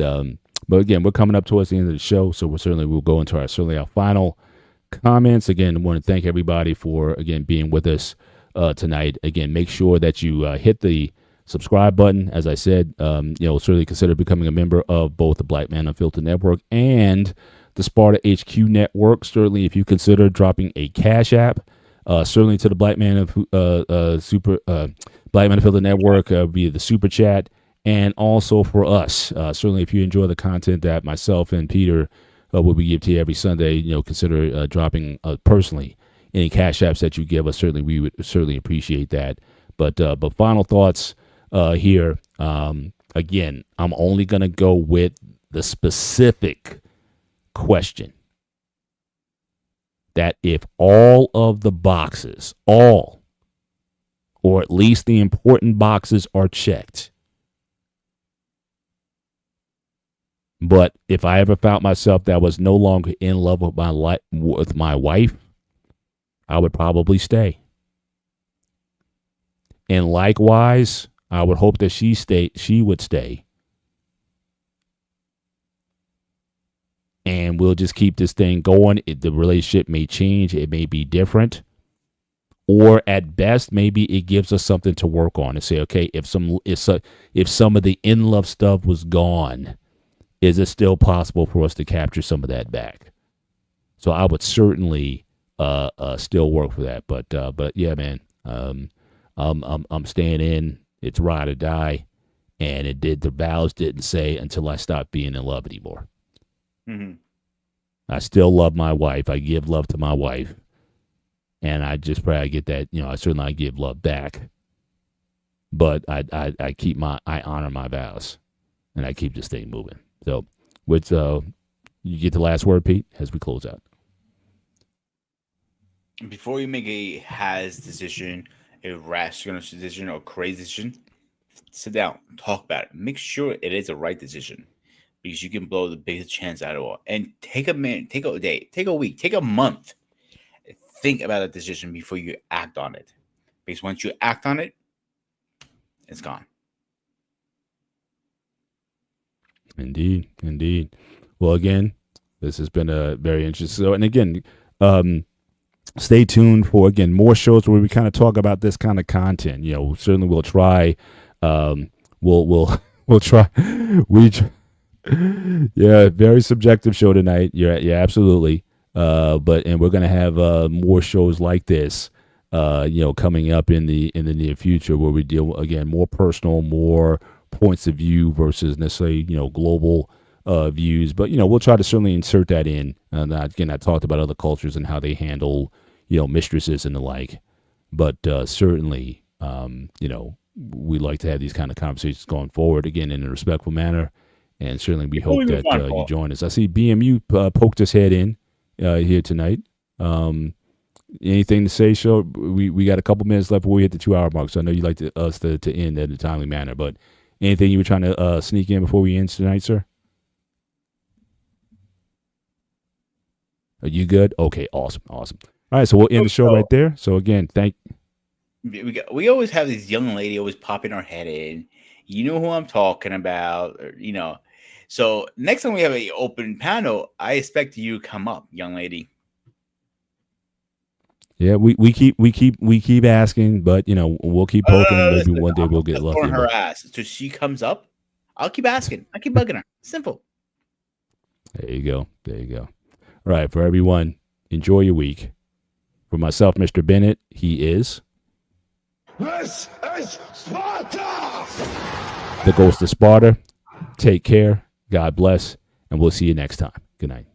again, we're coming up towards the end of the show, so we'll go into our final comments. Again, I want to thank everybody for being with us tonight. Again, make sure that you hit the subscribe button. As I said, certainly consider becoming a member of both the Black Man Unfiltered Network and the Sparta HQ Network. Certainly, if you consider dropping a Cash App, certainly to the Black Man Unfiltered Network via the Super Chat. And also for us, certainly if you enjoy the content that myself and Peter will be giving to you every Sunday, consider dropping personally any cash apps that you give us. Certainly, we would certainly appreciate that. But final thoughts here. Again, I'm only going to go with the specific question that if all of the boxes, or at least the important boxes are checked, but if I ever found myself that was no longer in love with my wife, I would probably stay. And likewise, I would hope that she would stay. And we'll just keep this thing going. The relationship may change. It may be different. Or at best, maybe it gives us something to work on and say, okay, if some of the in-love stuff was gone, is it still possible for us to capture some of that back? So I would certainly still work for that. But yeah, man, I'm staying in. It's ride or die, and the vows didn't say until I stopped being in love anymore. Mm-hmm. I still love my wife. I give love to my wife, and I just pray I get that. I give love back, but I honor my vows, and I keep this thing moving. So, you get the last word, Pete, as we close out. Before you make a decision, a rash decision, or crazy decision, sit down, talk about it. Make sure it is a right decision, because you can blow the biggest chance out of all. And take a minute, take a day, take a week, take a month. Think about a decision before you act on it, because once you act on it, it's gone. Indeed. Well, again, this has been a very interesting. So, and again, stay tuned for more shows where we kind of talk about this kind of content. Certainly we'll try. We'll try. Very subjective show tonight. Yeah, absolutely. But we're gonna have more shows like this coming up in the near future, where we deal again more personal, more points of view versus necessarily global views. But we'll try to certainly insert that in. Again, I talked about other cultures and how they handle mistresses and the like. But certainly, we like to have these kind of conversations going forward again in a respectful manner. And certainly, we hope that you join us. I see BMU poked his head in here tonight. Anything to say, Show? We got a couple minutes left before we hit the 2 hour mark. So I know you'd like us to end in a timely manner. But anything you were trying to sneak in before we end tonight, sir? Are you good? Okay, awesome. All right, so we'll end the show right there. So again, we always have this young lady always popping her head in. You know who I'm talking about, So next time we have an open panel, I expect you to come up, young lady. Yeah, we keep asking, but we'll keep poking. Maybe one day we'll get lucky. On her ass, so she comes up. I'll keep asking. I keep bugging her. Simple. There you go. All right, for everyone, enjoy your week. For myself, Mr. Bennett, he is. This is Sparta! The Ghost of Sparta. Take care. God bless. And we'll see you next time. Good night.